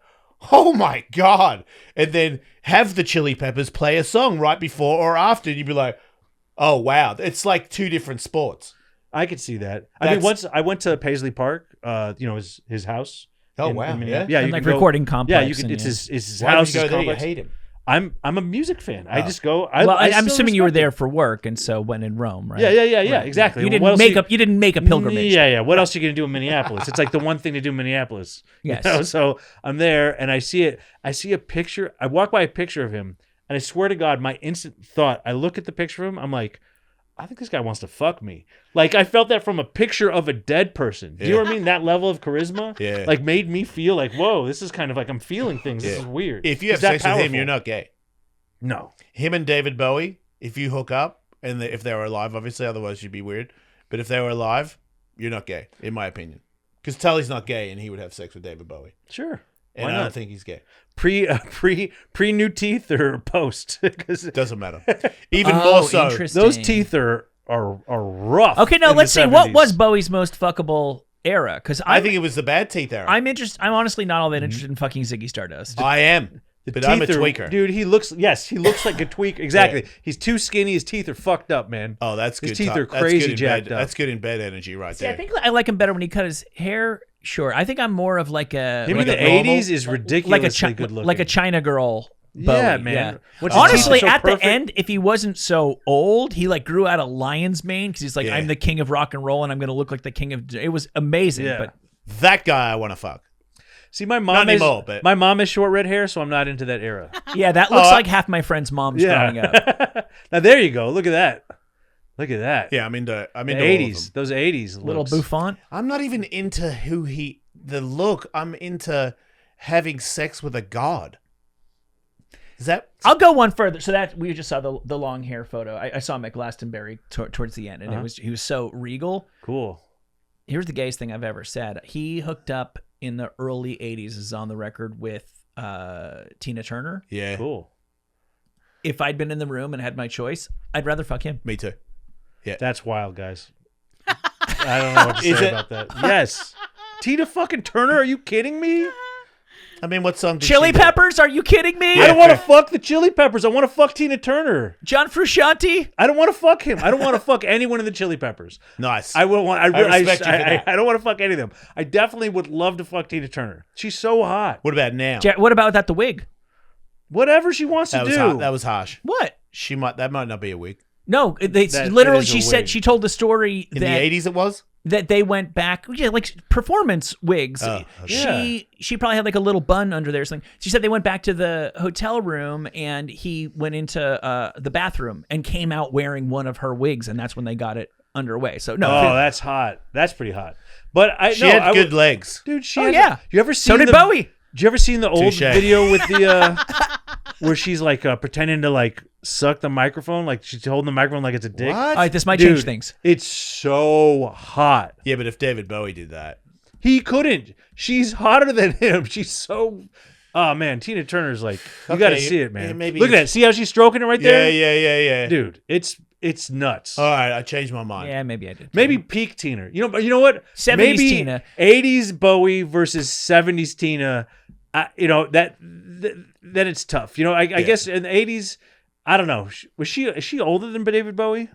"Oh my God!" And then have the Chili Peppers play a song right before or after, and you'd be like, "Oh wow!" It's like two different sports. I could see that. I mean, once I went to Paisley Park, his house. Oh in wow! Minneapolis. Yeah. You And like can go- recording complex. Yeah, you can. and, It's his Why house. did you go his there? You complex. hate him. I'm a music fan. I Oh. just go. I'm I'm assuming you were there for work, and so went in Rome, right? Yeah. Exactly. You What didn't else you didn't make a pilgrimage. Yeah. What else are you gonna do in Minneapolis? It's like the one thing to do in Minneapolis. Yes. You know? So I'm there, and I see it. I see a picture. I walk by a picture of him, and I swear to God, my instant thought. I look at the picture of him. I'm like, I think this guy wants to fuck me. Like, I felt that from a picture of a dead person. Do you know what I mean? That level of charisma, like, made me feel like, whoa, this is kind of like I'm feeling things. This is weird. If you have sex with him, you're not gay. No. Him and David Bowie, if you hook up, and if they were alive, obviously, otherwise you'd be weird. But if they were alive, you're not gay, in my opinion. Because Tully's not gay, and he would have sex with David Bowie. Sure. And I don't think he's gay. Pre new teeth or post? It doesn't matter. Even more so. Those teeth are rough. Okay, now in let's the see. What 70s. was Bowie's most fuckable era? Because I think it was the bad teeth era. I'm honestly not all that interested in fucking Ziggy Stardust. I am. But I'm a tweaker. Dude, he looks like a tweaker. Exactly. Yeah. He's too skinny. His teeth are fucked up, man. Oh, that's good. His teeth are crazy jacked up. That's good in bed energy right there. I think I like him better when he cut his hair short. I think I'm more of like a... Him like in the a normal- 80s is ridiculously good looking. Like a China girl. Bowie. Yeah, man. Yeah. Honestly, Honestly, so at perfect. the end, if he wasn't so old, he like grew out a lion's mane because he's like, I'm the king of rock and roll and I'm going to look like the king of... It was amazing. Yeah. But that guy I want to fuck. See, my mom Not is anymore, but- my mom has short red hair, so I'm not into that era. yeah, that looks like half my friends' moms growing up. Now there you go. Look at that. Look at that. Yeah, I'm into the all of 80s. them. Those 80s Little looks. bouffant. I'm not even into the look. I'm into having sex with a god. Is that... I'll go one further. So that we just saw the long hair photo. I saw him at Glastonbury towards the end, and he was so regal. Cool. Here's the gayest thing I've ever said. He hooked up in the early 80s, is on the record, with Tina Turner. Yeah. Cool. If I'd been in the room and had my choice, I'd rather fuck him. Me too. Yeah. That's wild, guys. I don't know what to say about that. Yes. Tina fucking Turner, are you kidding me? I mean, what song did Chili she do? Peppers? Are you kidding me? I don't want to fuck the Chili Peppers. I want to fuck Tina Turner. John Frusciante? I don't want to fuck him. I don't want to fuck anyone in the Chili Peppers. Nice. I will want. I respect you for that. I don't want to fuck any of them. I definitely would love to fuck Tina Turner. She's so hot. What about now? What about that? The wig? Whatever she wants to do. That was harsh. What? That might not be a wig. No, That literally. is a She said wig. she told the story In that the 80s it was? that they went back, like performance wigs. Oh, okay. She probably had like a little bun under there or something. She said they went back to the hotel room and he went into the bathroom and came out wearing one of her wigs, and that's when they got it underway. So no, Oh, that's hot. That's pretty hot. But She had good legs. dude. She Oh, had, yeah. You ever seen so did the, Bowie. Did you ever seen the old Touche. video with the where she's like pretending to like suck the microphone, like she's holding the microphone like it's a dick? What? All right, this might Dude, change things. It's so hot. Yeah, but if David Bowie did that. He couldn't. She's hotter than him. She's so. Oh man, Tina Turner's like you got to see it, man. yeah, maybe Look at you- that. See how she's stroking it right there? Yeah. Dude, it's nuts. All right, I changed my mind. Yeah, maybe I did. Maybe peak Tina. You know what? 70s Maybe Tina. 80s Bowie versus 70s Tina. Then it's tough. I guess in the 80s, I don't know. Is she older than David Bowie?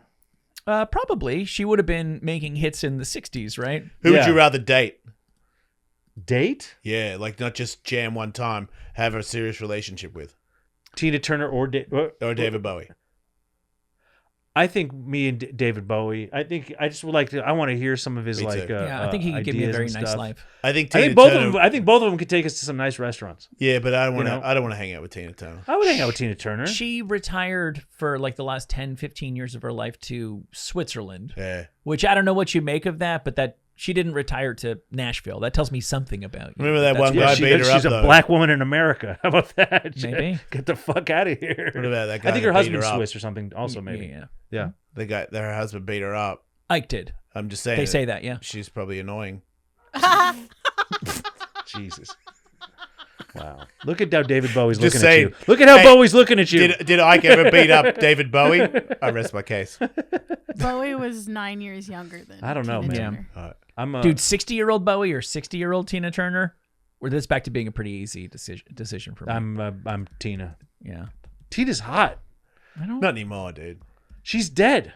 Probably. She would have been making hits in the 60s, right? Who would Yeah. you rather date? Date? Yeah, like not just jam one time, have a serious relationship with. Tina Turner or David Bowie. I think me and David Bowie. I think I just would like to. I want to hear some of his Me like. too. Yeah, I think he could give me a ideas very and nice stuff. life. I think I Tina think both Turner, of them. I think both of them could take us to some nice restaurants. Yeah, but I don't want to. know? I don't want to hang out with Tina Turner. I would hang out with Tina Turner. She retired for like the last 10, 15 years of her life to Switzerland, Yeah. which I don't know what you make of that, but that she didn't retire to Nashville. That tells me something about you. Remember that That's one what- guy she- beat her she's up, a though. black woman in America. How about that? Maybe. Get the fuck out of here. What about that guy I think that her beat husband's her up? Swiss or something. Also, maybe. Yeah. Yeah. Her husband beat her up. Ike did. I'm just saying. They say that, yeah. She's probably annoying. Jesus. Wow. Look at how David Bowie's Just looking saying. at you. Look at how Hey, Bowie's looking at you. Did Ike ever beat up David Bowie? I rest my case. Bowie was 9 years younger than I don't know, Tina man. Turner. I'm a, Dude, 60-year-old Bowie or 60-year-old Tina Turner? Or this back to being a pretty easy decision for me. I'm Tina. Yeah. Tina's hot. Not anymore, dude. She's dead.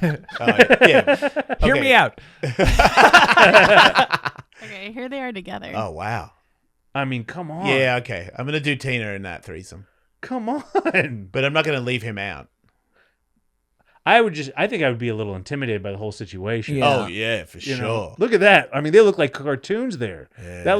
Yeah. Hear me out. Okay, here they are together. Oh wow. I mean, come on. Yeah. Okay. I'm gonna do Tina in that threesome, Come on. but I'm not gonna leave him out. I think I would be a little intimidated by the whole situation. Yeah. Oh yeah, for You sure. know? Look at that. I mean, they look like cartoons there. Yeah. That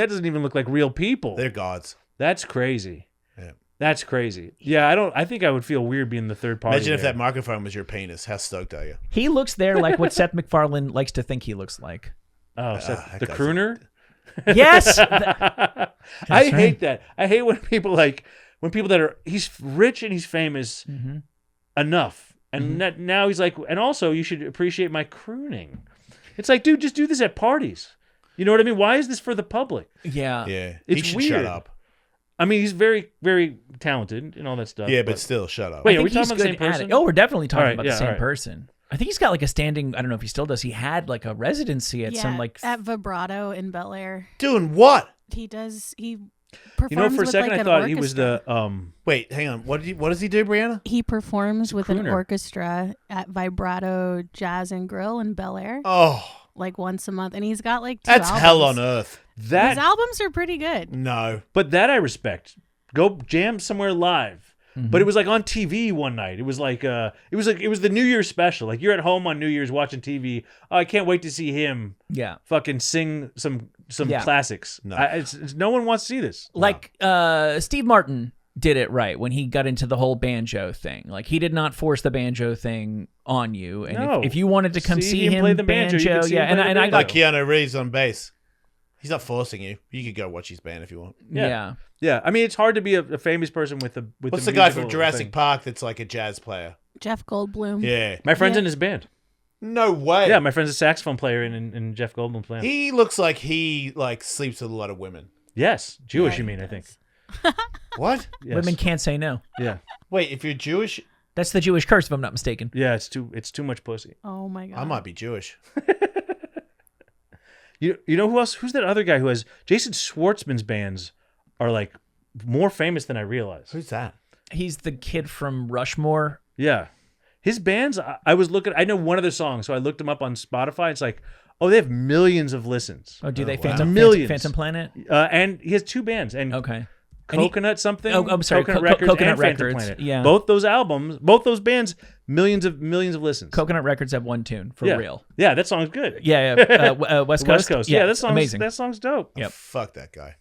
doesn't even look like real people. They're gods. That's crazy. Yeah. That's crazy. Yeah, I think I would feel weird being the third party. Imagine if there. that microphone was your penis. How stoked are you? He looks there like what Seth MacFarlane likes to think he looks like. Oh, that the guy's crooner. Yes. I hate that. I hate when people that are he's rich and he's famous enough, and now he's like, and also you should appreciate my crooning. It's like, dude, just do this at parties. You know what I mean? Why is this for the public? Yeah. Yeah, It's he should weird. shut up. I mean, he's very, very talented and all that stuff. Yeah, but still, shut up. Wait, I are we think talking he's about the good same at person? it. Oh, we're definitely talking All right, about yeah, the same all right. person. I think he's got like a standing. I don't know if he still does. He had like a residency at some like. at Vibrato in Bel Air. Doing what? He performs You know, for a with second like I an thought he was orchestra. the Wait, hang on. What does he do, Brianna? He performs with an crooner. orchestra at Vibrato Jazz and Grill in Bel Air, Oh, like once a month, and he's got like 2 that's albums. hell on earth. His that, albums are pretty good. No. but that I respect. Go jam somewhere live. But it was like on TV one night. It was like it was the New Year's special. Like you're at home on New Year's watching TV. Oh, I can't wait to see him Yeah. fucking sing some Yeah. classics. No. No one wants to see this. Like Steve Martin did it right when he got into the whole banjo thing. Like he did not force the banjo thing on you. And No. if you wanted to come see him play the banjo, you could see him yeah, play the and I banjo. got Like Keanu Reeves on bass. He's not forcing you. You could go watch his band if you want. yeah. Yeah, I mean it's hard to be a famous person with What's the the guy from musical Jurassic thing. Park that's like a jazz player? Jeff Goldblum. Yeah. My friend's Yeah. in his band. No way. Yeah, my friend's a saxophone player in Jeff Goldblum's band. He looks like he sleeps with a lot of women. Yes, Jewish. Yeah, you he mean? I think. What? Yes. Women can't say no. Yeah, Wait, if you're Jewish, That's the Jewish curse, if I'm not mistaken. yeah. It's too much pussy. Oh my god. I might be Jewish. You know who else? Who's that other guy who has Jason Schwartzman's bands are like more famous than I realized. Who's that? He's the kid from Rushmore. Yeah, his bands. I was looking. I know one of their songs, so I looked them up on Spotify. It's like, oh, they have millions of listens. Oh, do they? wow. Phantom Millions. Phantom Planet? And he has 2 bands. And Okay. And he- Coconut something. Oh, I'm sorry, Coconut Co- Records Coconut and Phantom Records, Planet. yeah. Both those albums, both those bands, millions of listens. Coconut Records have one tune for yeah. real. Yeah, that song's good. Yeah, West Coast. West Coast. Yeah, that song's amazing. That song's dope. Yep. Fuck that guy.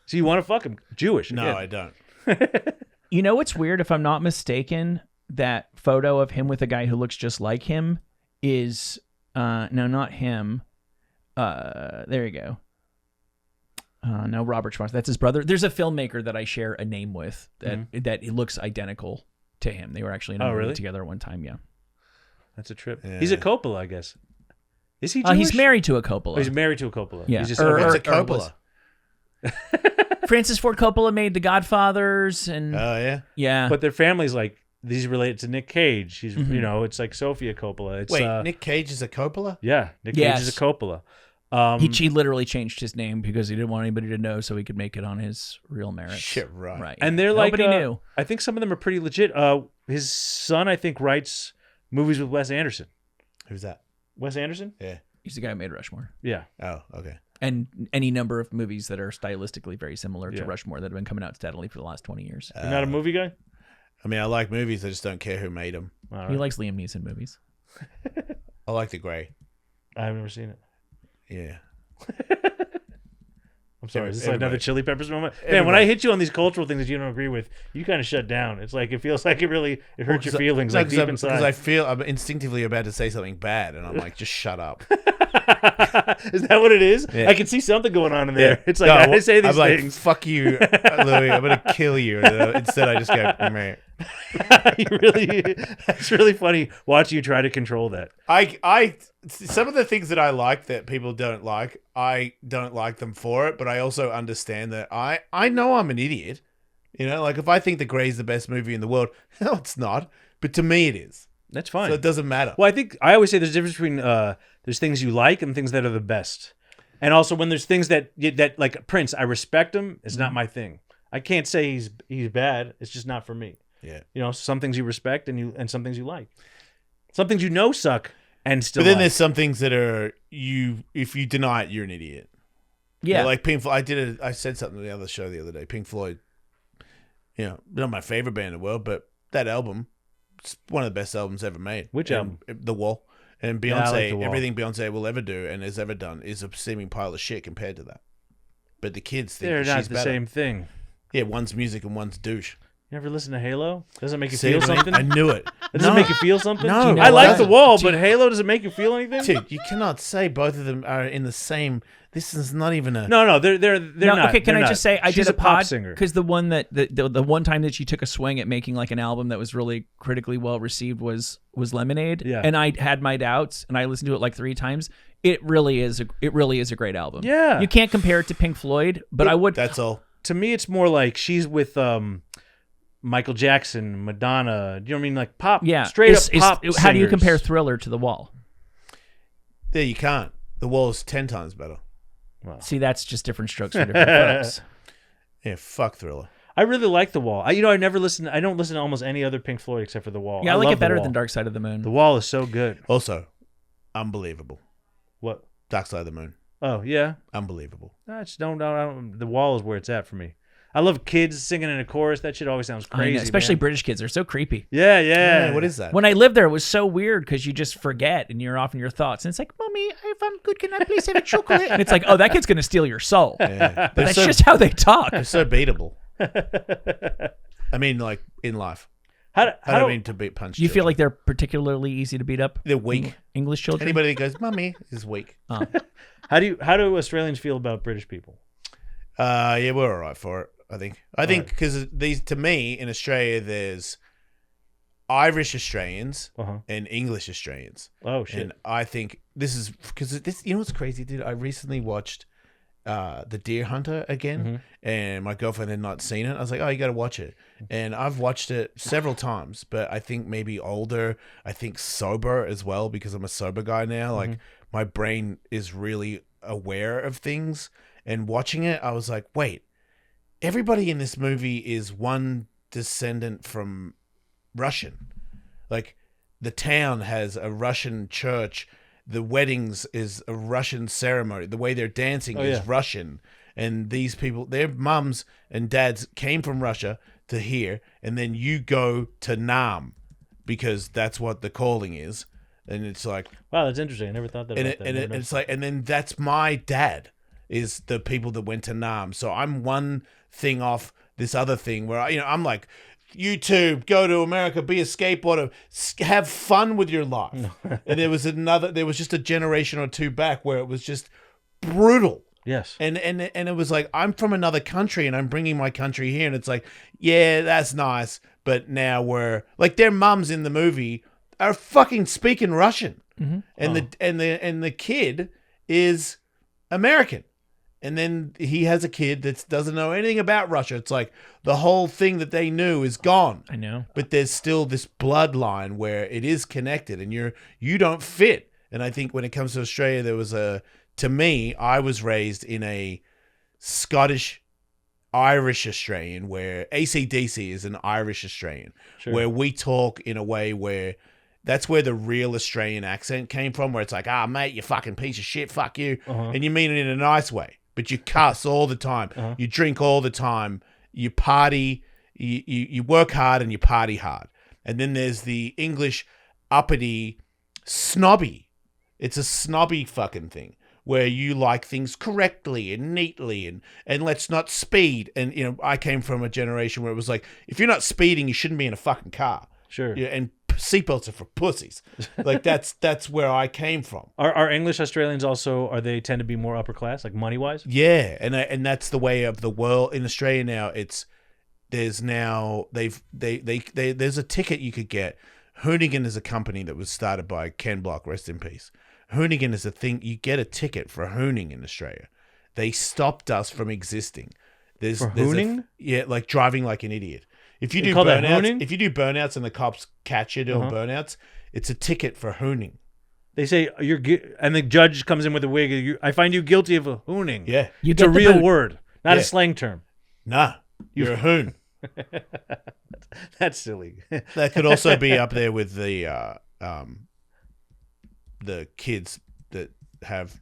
So you want to fuck him? Jewish? No, again. I don't. You know what's weird? If I'm not mistaken, that photo of him with a guy who looks just like him is no, not him. There you go. No, Robert Schwartz. That's his brother. There's a filmmaker that I share a name with that he looks identical to him. They were actually in a movie really? together at one time. Yeah. That's a trip. Yeah. He's a Coppola, I guess. Is he Jewish? He's married to a Coppola. Oh, he's married to a Coppola. Yeah. He's just What's a Or Coppola? Francis Ford Coppola made The Godfathers, and Oh, yeah? yeah. But their family's like, he's related to Nick Cage. He's, it's like Sofia Coppola. It's, Wait, Nick Cage is a Coppola? Yeah, Nick Yes. Cage is a Coppola. He literally changed his name because he didn't want anybody to know, so he could make it on his real merits. Shit, right. Right. And they're like, nobody knew. I think some of them are pretty legit. His son, I think, writes movies with Wes Anderson. Who's that? Wes Anderson? Yeah. He's the guy who made Rushmore, Yeah. Oh, okay. and any number of movies that are stylistically very similar to Yeah. Rushmore that have been coming out steadily for the last 20 years. You're not a movie guy? I mean, I like movies. I just don't care who made them. All right. He likes Liam Neeson movies. I like The Grey. I've never seen it. Yeah. I'm sorry. Is this Everybody. another Chili Peppers moment? Man, when I hit you on these cultural things that you don't agree with, you kind of shut down. It's like it feels like it hurts your feelings, like deep inside. Because I feel I'm instinctively about to say something bad, and I'm like, just shut up. Is that what it is? Yeah. I can see something going on in there. Yeah. It's like No, I say these I'm like, things. fuck you, Louis. I'm gonna kill you. Instead, I just go, meh. It's really funny watching you try to control that. Some of the things that I like that people don't like, I don't like them for it, but I also understand that I know I'm an idiot. You know, like if I think The Grey is the best movie in the world, no, it's not. But to me, it is. That's fine. So it doesn't matter. Well, I always say there's a difference between there's things you like and things that are the best, and also when there's things that like Prince, I respect him. It's not my thing. I can't say he's bad. It's just not for me. Yeah. You know, some things you respect and some things you like. Some things you know suck and still. But then like. there's some things that are if you deny it, you're an idiot. Yeah. Like Pink Floyd. I said something on the other show the other day. Pink Floyd. You know, not my favorite band in the world, but that album, it's one of the best albums ever made. Which album? The Wall. And Yeah, I Beyonce, like The Wall. everything Beyonce will ever do and has ever done is a seeming pile of shit compared to that. But the kids think they're that not she's the better. same thing. Yeah, one's music and one's douche. You ever listen to Halo? Does it make you See feel what I mean? something? I knew it. Does it make you feel something? No. know I like what? The Wall, but Halo, does it make you feel anything? Dude, you cannot say both of them are in the same. This is not even a. No, they're not. Okay, can They're I not. just say I She's did a pop pod singer. because the one that the one time that she took a swing at making like an album that was really critically well received was Lemonade. Yeah. And I had my doubts, and I listened to it like 3 times. It really is a great album. Yeah. You can't compare it to Pink Floyd, but I would. That's all. To me, it's more like she's with Michael Jackson, Madonna. You know what I mean? Like pop. Yeah. Straight up pop. How do you singers. compare Thriller to The Wall? There, you can't. The Wall's 10 times better. See, that's just different strokes for different folks. Yeah, fuck Thriller. I really like The Wall. I never listen. I don't listen to almost any other Pink Floyd except for The Wall. Yeah, I like love it better The Wall. than Dark Side of the Moon. The Wall is so good. Also, unbelievable. What? Dark Side of the Moon. Oh yeah. Unbelievable. I just don't. The Wall is where it's at for me. I love kids singing in a chorus. That shit always sounds I know, crazy. especially man. British kids. They're so creepy. Yeah. Yeah, what is that? When I lived there, it was so weird because you just forget and you're off in your thoughts. And it's like, Mommy, if I'm good, can I please have a chocolate? And it's like, oh, that kid's going to steal your soul. Yeah. But They're that's so, just how they talk. they're so beatable. I mean, like, in life. I don't mean to beat punch. You feel like they're particularly easy to beat up? they're weak. English children? Anybody that goes, Mummy, is weak. How do Australians feel about British people? Yeah, we're all right for it, I think. I think because these, to me, in Australia, there's Irish Australians and English Australians. Oh shit! And I think this is because this. You know what's crazy, dude? I recently watched The Deer Hunter again, and my girlfriend had not seen it. I was like, "Oh, you got to watch it." And I've watched it several times, but I think maybe older. I think sober as well because I'm a sober guy now. Like my brain is really aware of things. And watching it, I was like, "Wait, everybody in this movie is one descendant from Russian. Like the town has a Russian church." The weddings is a Russian ceremony. The way they're dancing is Russian. And these people, their mums and dads came from Russia to here. And then you go to Nam because that's what the calling is. And it's like, wow, that's interesting. I never thought that. and it's like, and then that's my dad is the people that went to Nam. So I'm one thing off this other thing where, I'm like, YouTube, go to America, be a skateboarder, have fun with your life. And there was just a generation or two back where it was just brutal. Yes. And it was like, I'm from another country and I'm bringing my country here. And it's like, yeah, that's nice. But now we're like, their mums in the movie are fucking speaking Russian. And the kid is American. And then he has a kid that doesn't know anything about Russia. It's like the whole thing that they knew is gone. I know. But there's still this bloodline where it is connected and you don't fit. And I think when it comes to Australia, there was to me, I was raised in a Scottish Irish Australian where AC/DC is an Irish Australian, where we talk in a way where that's where the real Australian accent came from, where it's like, mate, you fucking piece of shit, fuck you. And you mean it in a nice way, but you cuss all the time. You drink all the time. You party. You work hard and you party hard. And then there's the English uppity snobby. It's a snobby fucking thing where you like things correctly and neatly and let's not speed. And, I came from a generation where it was like, if you're not speeding, you shouldn't be in a fucking car. Sure. Yeah, and seatbelts are for pussies. Like that's where I came from. Are English Australians also? Are they tend to be more upper class, like money wise? Yeah, and that's the way of the world in Australia now. There's a ticket you could get. Hoonigan is a company that was started by Ken Block, rest in peace. Hoonigan is a thing. You get a ticket for hooning in Australia. They stopped us from existing. There's hooning? Like driving like an idiot. If you do call that hooning? burnouts and the cops catch you doing burnouts, it's a ticket for hooning. They say and the judge comes in with a wig. I find you guilty of a hooning. Yeah, It's a real word, not a slang term. Nah, you're a hoon. That's silly. That could also be up there with the kids that have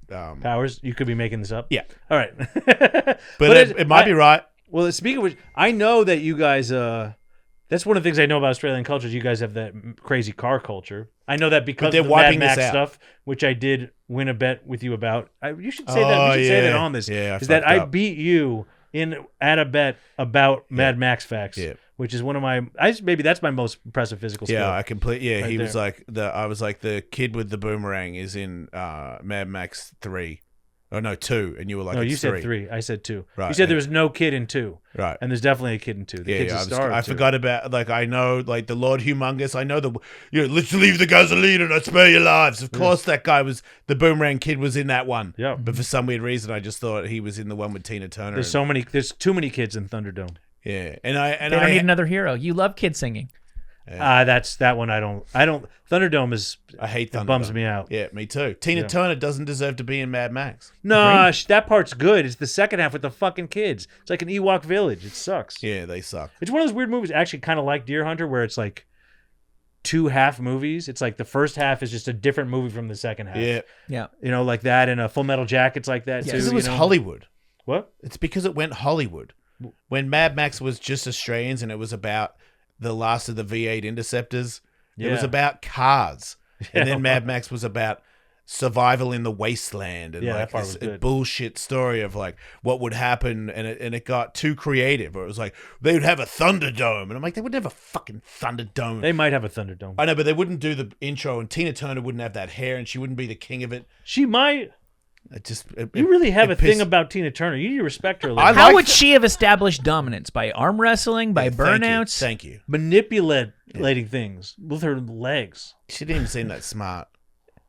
Powers. You could be making this up. Yeah. All right. but it might be right. Well, speaking of which, I know that you guys. That's one of the things I know about Australian culture. Is you guys have that crazy car culture. I know that because they're of the wiping Mad this Max out. stuff, which I did win a bet with you about. You should say that. We should say that on this. Yeah, is that I beat you at a bet about Mad Max facts, Yeah. which is one of my. Maybe that's my most impressive physical skill. Yeah, I completely. Yeah, Right he there. was like I was like the kid with the boomerang is in Mad Max 3. Oh no, 2, and you were like, No, it's you said 3. 3. I said 2. Right, You said yeah. there was no kid in 2, Right. and there's definitely a kid in 2. The kid's a star. I of 2. forgot about like I know like the Lord Humongous. I know let's leave the gasoline and I spare your lives. Of course, that guy was the boomerang kid was in that one. Yeah. But for some weird reason, I just thought he was in the one with Tina Turner. There's too many kids in Thunderdome. Yeah, They don't need another hero. You love kid singing. That's that one. I don't. Thunderdome is. I hate Thunderdome. It bums me out. Yeah, me too. Tina Turner doesn't deserve to be in Mad Max. No, that part's good. It's the second half with the fucking kids. It's like an Ewok village. It sucks. Yeah, they suck. It's one of those weird movies, actually, kind of like Deer Hunter, where it's like 2 half movies. It's like the first half is just a different movie from the second half. Yeah, Yeah. You know, like that, and Full Metal Jacket's like that too. because it was you know? Hollywood. What? It's because it went Hollywood. When Mad Max was just Australians and it was about the last of the V8 Interceptors, it was Yeah. about cars. And then Mad Max was about survival in the wasteland and Yeah, like that part this was good. bullshit story of like what would happen, and it got too creative. Or it was like they would have a Thunderdome, and I'm like, they would have a fucking Thunderdome. They might have a Thunderdome. I know, but they wouldn't do the intro, and Tina Turner wouldn't have that hair, and she wouldn't be the king of it. She might. You really have a thing about Tina Turner. You need to respect her a little. How would she have established dominance? By arm wrestling? By burnouts? Thank you. Manipulating things with her legs. She didn't even seem that smart.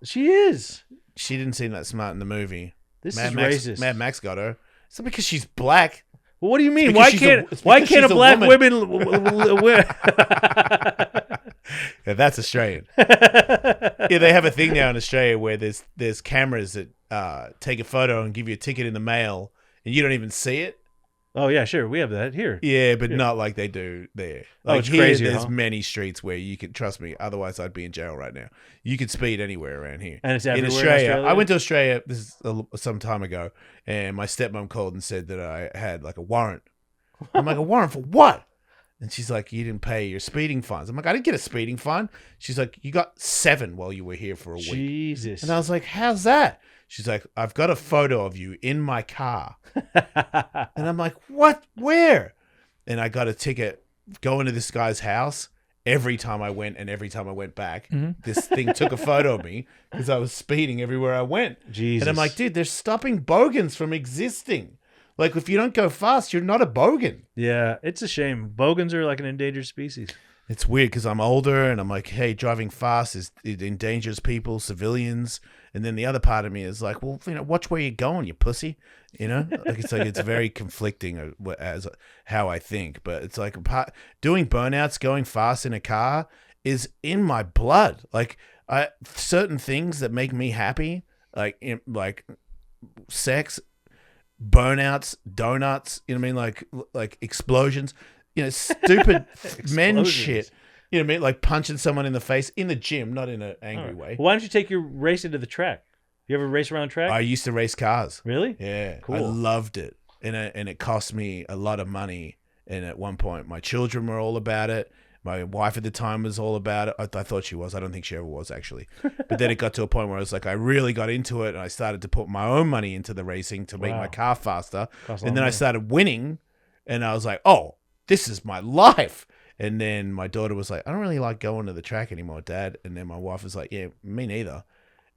She is. She didn't seem that smart in the movie. This Mad is Max, racist. Mad Max got her. It's not because she's black. Well, what do you mean? because Why she's can't it's why because can't a she's a black woman. Yeah, that's Australian. Yeah, they have a thing now in Australia where there's cameras that take a photo and give you a ticket in the mail, and you don't even see it. Oh yeah, sure. We have that here. Yeah, but not like they do there. Oh, Like it's here, crazier, there's huh? many streets where you can trust me. Otherwise, I'd be in jail right now. You could speed anywhere around here. And it's in everywhere in Australia. Australia? I went to Australia some time ago, and my stepmom called and said that I had like a warrant. I'm like, a warrant for what? And she's like, you didn't pay your speeding fines. I'm like, I didn't get a speeding fine. She's like, you got 7 while you were here for a week. Jesus. And I was like, how's that? She's like, I've got a photo of you in my car. And I'm like, what? Where? And I got a ticket going to this guy's house. Every time I went and every time I went back, this thing took a photo of me because I was speeding everywhere I went. Jesus. And I'm like, dude, they're stopping bogans from existing. Like, if you don't go fast, you're not a bogan. Yeah, it's a shame. Bogans are like an endangered species. It's weird because I'm older and I'm like, hey, driving fast it endangers people, civilians. And then the other part of me is like, well, watch where you're going, you pussy. You know, like it's very conflicting as how I think. But it's like doing burnouts, going fast in a car is in my blood. Like certain things that make me happy, like sex, burnouts, donuts. You know what I mean? Like explosions. You know, stupid men shit. You know what I mean? Like punching someone in the face in the gym, not in an angry way. Why don't you take your race into the track? You ever race around track? I used to race cars. Really? Yeah, Cool. I loved it, and it cost me a lot of money. And at one point, my children were all about it. My wife at the time was all about it. I thought she was. I don't think she ever was, actually. But then it got to a point where I was like, I really got into it, and I started to put my own money into the racing to make my car faster. Costs a lot And of then I money. started winning, and I was like, oh, this is my life. And then my daughter was like, I don't really like going to the track anymore, Dad. And then my wife was like, yeah, me neither.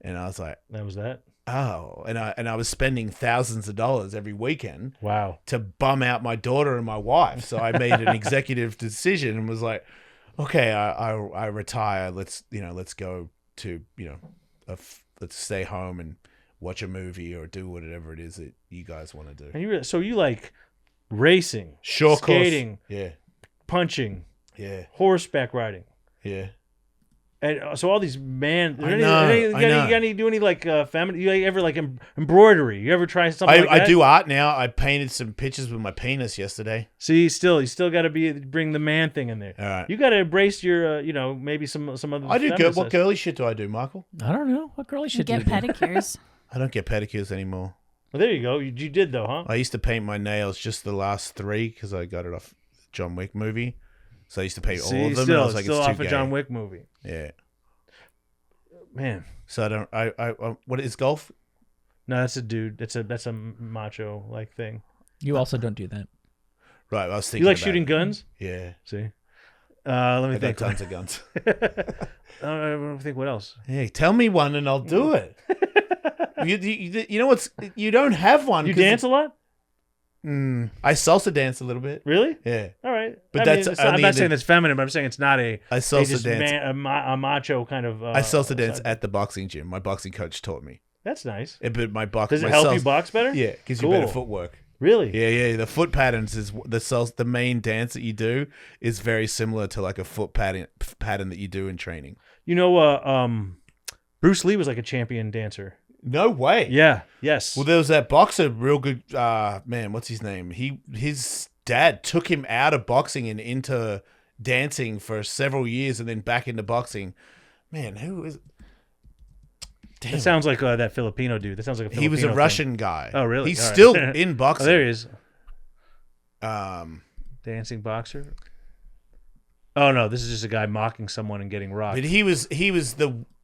And I was like, That was that. oh. And I was spending thousands of dollars every weekend Wow. to bum out my daughter and my wife. So I made an executive decision and was like, okay, I retire. Let's go to, let's stay home and watch a movie or do whatever it is that you guys want to do. And so you like racing, Short course. skating, Yeah. punching, Yeah. horseback riding. Yeah. And so all these man, I know, you got any do any like family? You ever like embroidery? You ever try something like that? I do art now. I painted some pictures with my penis yesterday. See, you still got to bring the man thing in there. All right. You got to embrace your, maybe some other. I do feminine what sides. girly shit do I do, Michael? I don't know. What girly should Get you do? pedicures. I don't get pedicures anymore. Well, there you go. You did though, huh? I used to paint my nails just the last 3 because I got it off the John Wick movie. So I used to paint all of them. Still, and I was like, still it's off too a gay. John Wick movie. Yeah. Man, So I don't. I what is golf? no, that's a dude. That's a macho like thing. You also don't do that. Right, I was thinking You like about shooting it. guns? Yeah. See, let me I got think. tons of guns. I think what else? Hey, tell me one and I'll do it. You know what's... You don't have one. You 'cause dance a lot? I salsa dance a little bit. Really? Yeah. All right. But I that's mean, it's not- I'm only not in the- saying that's feminine, but I'm saying it's not a. I salsa just dance. a macho kind of. I salsa dance side. at the boxing gym. My boxing coach taught me. That's nice. But my box... Does it my help you salsa- box better? Yeah, gives Cool. you better footwork. Really? Yeah. The foot patterns is the main dance that you do is very similar to like a foot pattern that you do in training. You know, Bruce Lee was like a champion dancer. No way. Yeah. Yes. Well, there was that boxer, real good man. What's his name? His dad took him out of boxing and into dancing for several years, and then back into boxing. Man, who is? Damn. That sounds like that Filipino dude. That sounds like a Filipino He was a thing. Russian guy. Oh, really? He's All right. still in Oh, boxing. there he is. Um, Dancing boxer. Oh no, this is just a guy mocking someone and getting rocked. but he was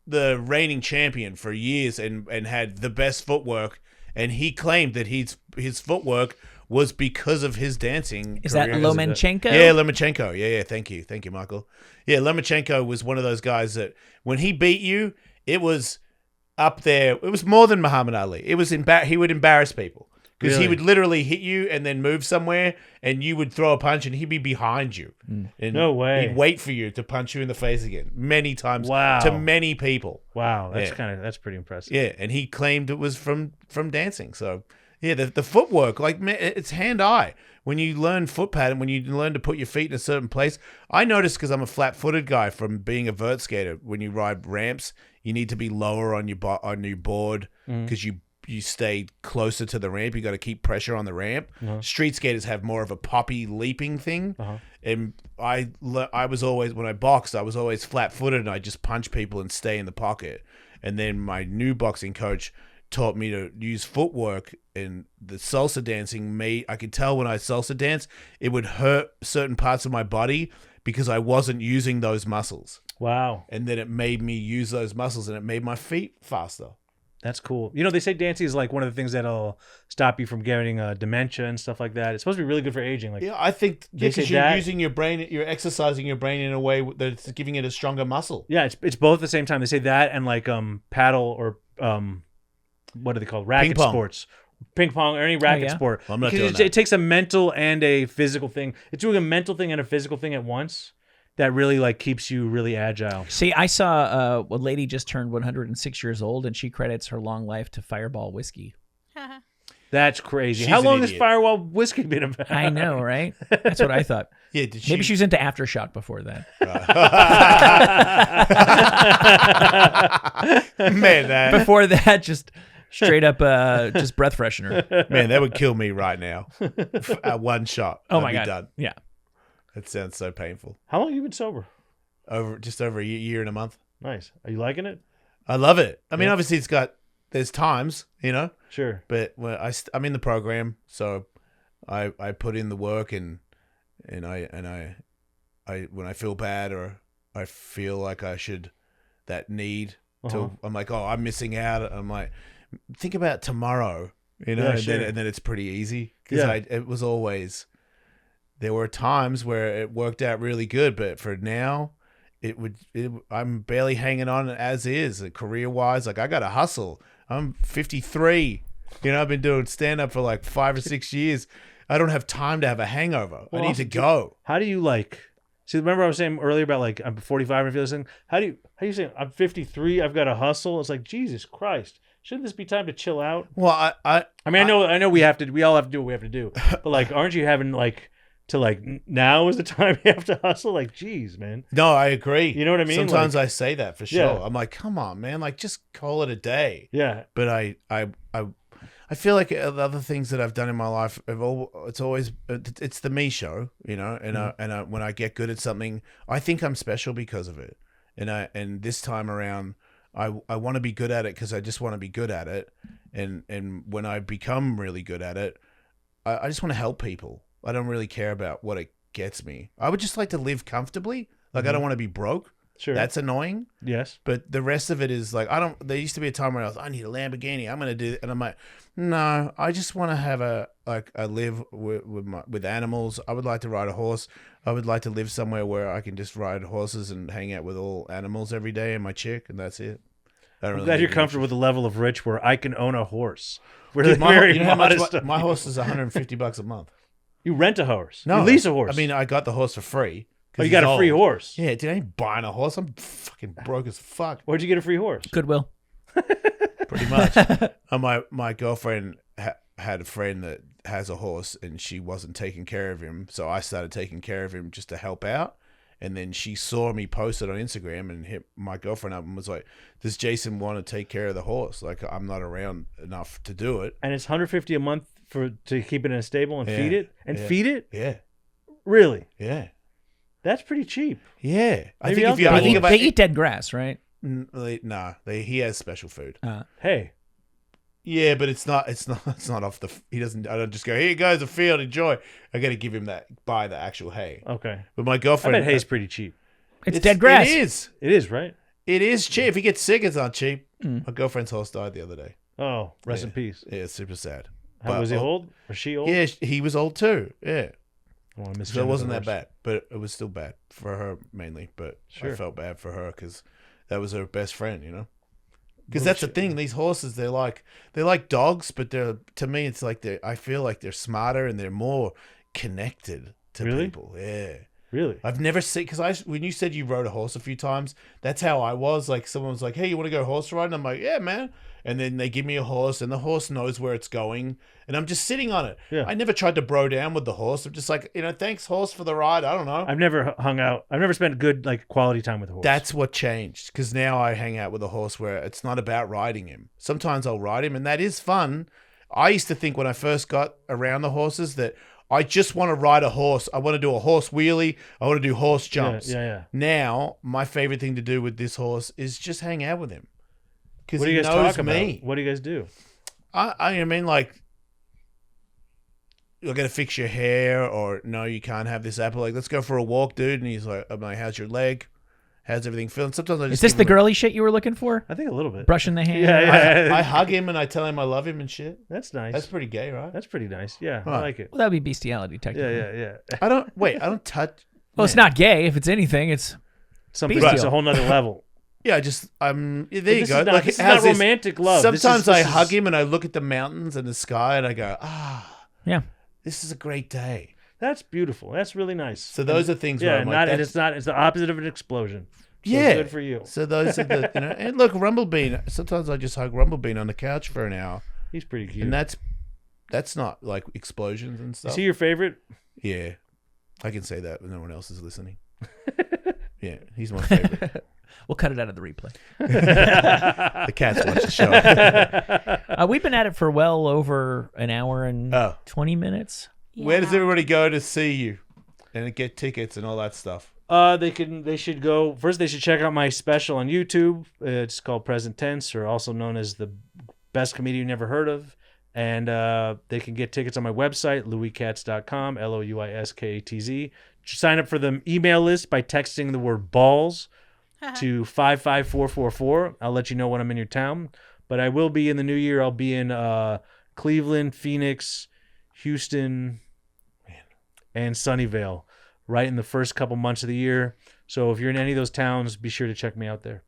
the reigning champion for years and had the best footwork, and he claimed that his footwork was because of his dancing. Is that career. Lomachenko? Yeah, Lomachenko. Yeah. Thank you, Michael. Yeah, Lomachenko was one of those guys that when he beat you, it was up there. It was more than Muhammad Ali. It was he would embarrass people because he Really? would literally hit you and then move somewhere, and you would throw a punch, and he'd be behind you. And No way. He'd wait for you to punch you in the face again many times. Wow. To many people. Wow, that's Yeah. that's pretty impressive. Yeah, and he claimed it was from dancing. So yeah, the footwork, like man, it's hand-eye. When you learn foot pattern, when you learn to put your feet in a certain place, I noticed because I'm a flat-footed guy from being a vert skater. When you ride ramps, you need to be lower on your board because you stay closer to the ramp. You got to keep pressure on the ramp. Street skaters have more of a poppy leaping thing, and I was always, when I boxed, I was always flat-footed and I just punch people and stay in the pocket. And then my new boxing coach taught me to use footwork, and the salsa dancing I could tell when I salsa dance, it would hurt certain parts of my body because I wasn't using those muscles. Wow, And then it made me use those muscles, and it made my feet faster. that's cool. You know, they say dancing is like one of the things that'll stop you from getting dementia and stuff like that. It's supposed to be really good for aging. Like, Yeah, I think They say because you're that- using your brain, you're exercising your brain in a way that's giving it a stronger muscle. yeah, it's both at the same time. They say that and like paddle or what are they called? Racket Ping pong. sports. Ping pong or any racket yeah? sport. Well, I'm not Because doing that. it takes a mental and a physical thing. It's doing a mental thing and a physical thing at once that really like keeps you really agile. See, I saw a lady just turned 106 years old, and she credits her long life to Fireball whiskey. That's crazy. She's How an long has idiot. Firewall whiskey been about? I know, right? That's what I thought. Yeah, did she? Maybe she was into Aftershock before that. Man, that Before that, just straight up, just breath freshener. man, that would kill me right now. One shot. Oh I'd my be god! done. Yeah. That sounds so painful. How long have you been sober? Just over a year and a month. Nice. Are you liking it? I love it. I mean, Yeah. obviously, there's times, Sure. but when I'm in the program, so I put in the work, and I when I feel bad or I feel like I should, that need to, I'm like, oh, I'm missing out. I'm like, think about tomorrow, Yeah, and, sure. then it's pretty easy because Yeah. it was always, there were times where it worked out really good, but for now, I'm barely hanging on as is, career wise. Like I got to hustle. I'm 53. I've been doing stand up for like 5 or 6 years. I don't have time to have a hangover. Well, I need also, to go. How do you like? See, remember I was saying earlier about like I'm 45 and feel this thing. How do you say I'm 53? I've got to hustle. It's like Jesus Christ. Shouldn't this be time to chill out? Well, I mean, I know we all have to do what we have to do. But like, aren't you having like to like now is the time you have to hustle? Like, geez, man. no, I agree. You know what I mean? Sometimes Like- I say that for sure. Yeah. I'm like, come on, man. Like, just call it a day. Yeah. But I feel like the other things that I've done in my life, it's always it's the me show, And when I get good at something, I think I'm special because of it. And this time around, I want to be good at it because I just want to be good at it. And when I become really good at it, I just want to help people. I don't really care about what it gets me. I would just like to live comfortably. Like I don't want to be broke. Sure. That's annoying. Yes. But the rest of it is like, there used to be a time where I need a Lamborghini. I'm going to do it. And I'm like, no, I just want to have I live with animals. I would like to ride a horse. I would like to live somewhere where I can just ride horses and hang out with all animals every day and my chick, and that's it. I'm glad you're comfortable with the level of rich where I can own a horse. We're Dude, very you know how much modest. my horse is $150 a month. You rent a horse. No, you lease a horse. I mean, I got the horse for free. Oh, you got a free horse. Yeah, dude, I ain't buying a horse. I'm fucking broke as fuck. Where'd you get a free horse? Goodwill. Pretty much. My girlfriend had a friend that has a horse, and she wasn't taking care of him, so I started taking care of him just to help out. And then she saw me post it on Instagram and hit my girlfriend up and was like, "Does Jason want to take care of the horse? Like, I'm not around enough to do it." And it's $150 a month to keep it in a stable and feed it feed it. Yeah, Really? yeah, That's pretty cheap. yeah. I Maybe think I'll if you, go. I think if They eat dead grass, right? he has special food. Hey, Yeah, but it's not off the. He doesn't. I don't just go, "Here goes a field, enjoy." I got to give him buy the actual hay. okay. But my I girlfriend, bet hay's pretty cheap. It's dead grass. It is. It is, right? It is cheap. If he gets sick, it's not cheap. My girlfriend's horse died the other day. Oh, rest in Yeah. peace. Yeah, it's super sad. How, was he old? Was she old? Yeah, he was old too. Yeah, Oh, I missed so it Jennifer wasn't that Horse. bad, but it was still bad for her mainly. But Sure. I felt bad for her because that was her best friend, you know. Because that's the thing. These horses, they're like dogs, but to me, it's like I feel like they're smarter and they're more connected to Really? people. Yeah. Really? I've never seen, when you said you rode a horse a few times, that's how I was. Like, someone was like, "Hey, you want to go horse riding?" I'm like, "Yeah, man." And then they give me a horse, and the horse knows where it's going, and I'm just sitting on it. Yeah. I never tried to bro down with the horse. I'm just like, thanks, horse, for the ride. I don't know. I've never hung out. I've never spent good quality time with a horse. That's what changed, because now I hang out with a horse where it's not about riding him. Sometimes I'll ride him, and that is fun. I used to think when I first got around the horses that I just want to ride a horse. I want to do a horse wheelie. I want to do horse jumps. Yeah. Now, my favorite thing to do with this horse is just hang out with him. Because What do he you guys knows talk me. about? What do you guys do? I mean, like, you're going to fix your hair, or no, you can't have this apple. Like, let's go for a walk, dude. And I'm like, how's your leg? How's everything feeling? Sometimes I just Is this give the him girly shit you were looking for? I think a little bit. Brushing the hair? Yeah. I hug him and I tell him I love him and shit. That's nice. That's pretty gay, right? That's pretty nice. Yeah, I Huh. like it. Well, that would be bestiality, technically. Yeah. I don't touch. Well, it's not gay. If it's anything, it's Something Bestial. that's a whole nother level. Yeah, there you This go. Is not, Like, this is how's not romantic love. Sometimes this I is- hug him and I look at the mountains and the sky and I go, yeah. this is a great day. That's beautiful. That's really nice. So those are things where Yeah, I'm not, like, and it's not. It's the opposite of an explosion. So yeah, good for you. So those are the, and look, Rumblebean. Sometimes I just hug Rumblebean on the couch for an hour, He's pretty cute. and that's not like explosions and stuff. Is he your favorite? Yeah, I can say that when no one else is listening. Yeah, he's my favorite. We'll cut it out of the replay. The cats watch the show. We've been at it for well over an hour and Oh. 20 minutes. Where does Yeah. everybody go to see you and get tickets and all that stuff? They should go first. They should check out my special on YouTube. It's called Present Tense, or also known as the best comedian you never heard of. And they can get tickets on my website, louiskatz.com, LOUISKATZ. Sign up for the email list by texting the word balls to 55444. I'll let you know when I'm in your town. But I will be in the new year. I'll be in Cleveland, Phoenix, Houston, and Sunnyvale, right in the first couple months of the year. So if you're in any of those towns, be sure to check me out there.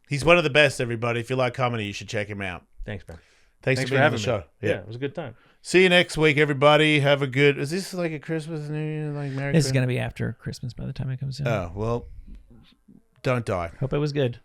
He's one of the best, everybody. If you like comedy, you should check him out. Thanks, man. Thanks for being having on the show. me. Yeah, it was a good time. See you next week, everybody. Have a good. Is this like a Christmas, New Year, like Merry This is Christmas? going to be after Christmas by the time it comes in. Oh well, don't die. Hope it was good.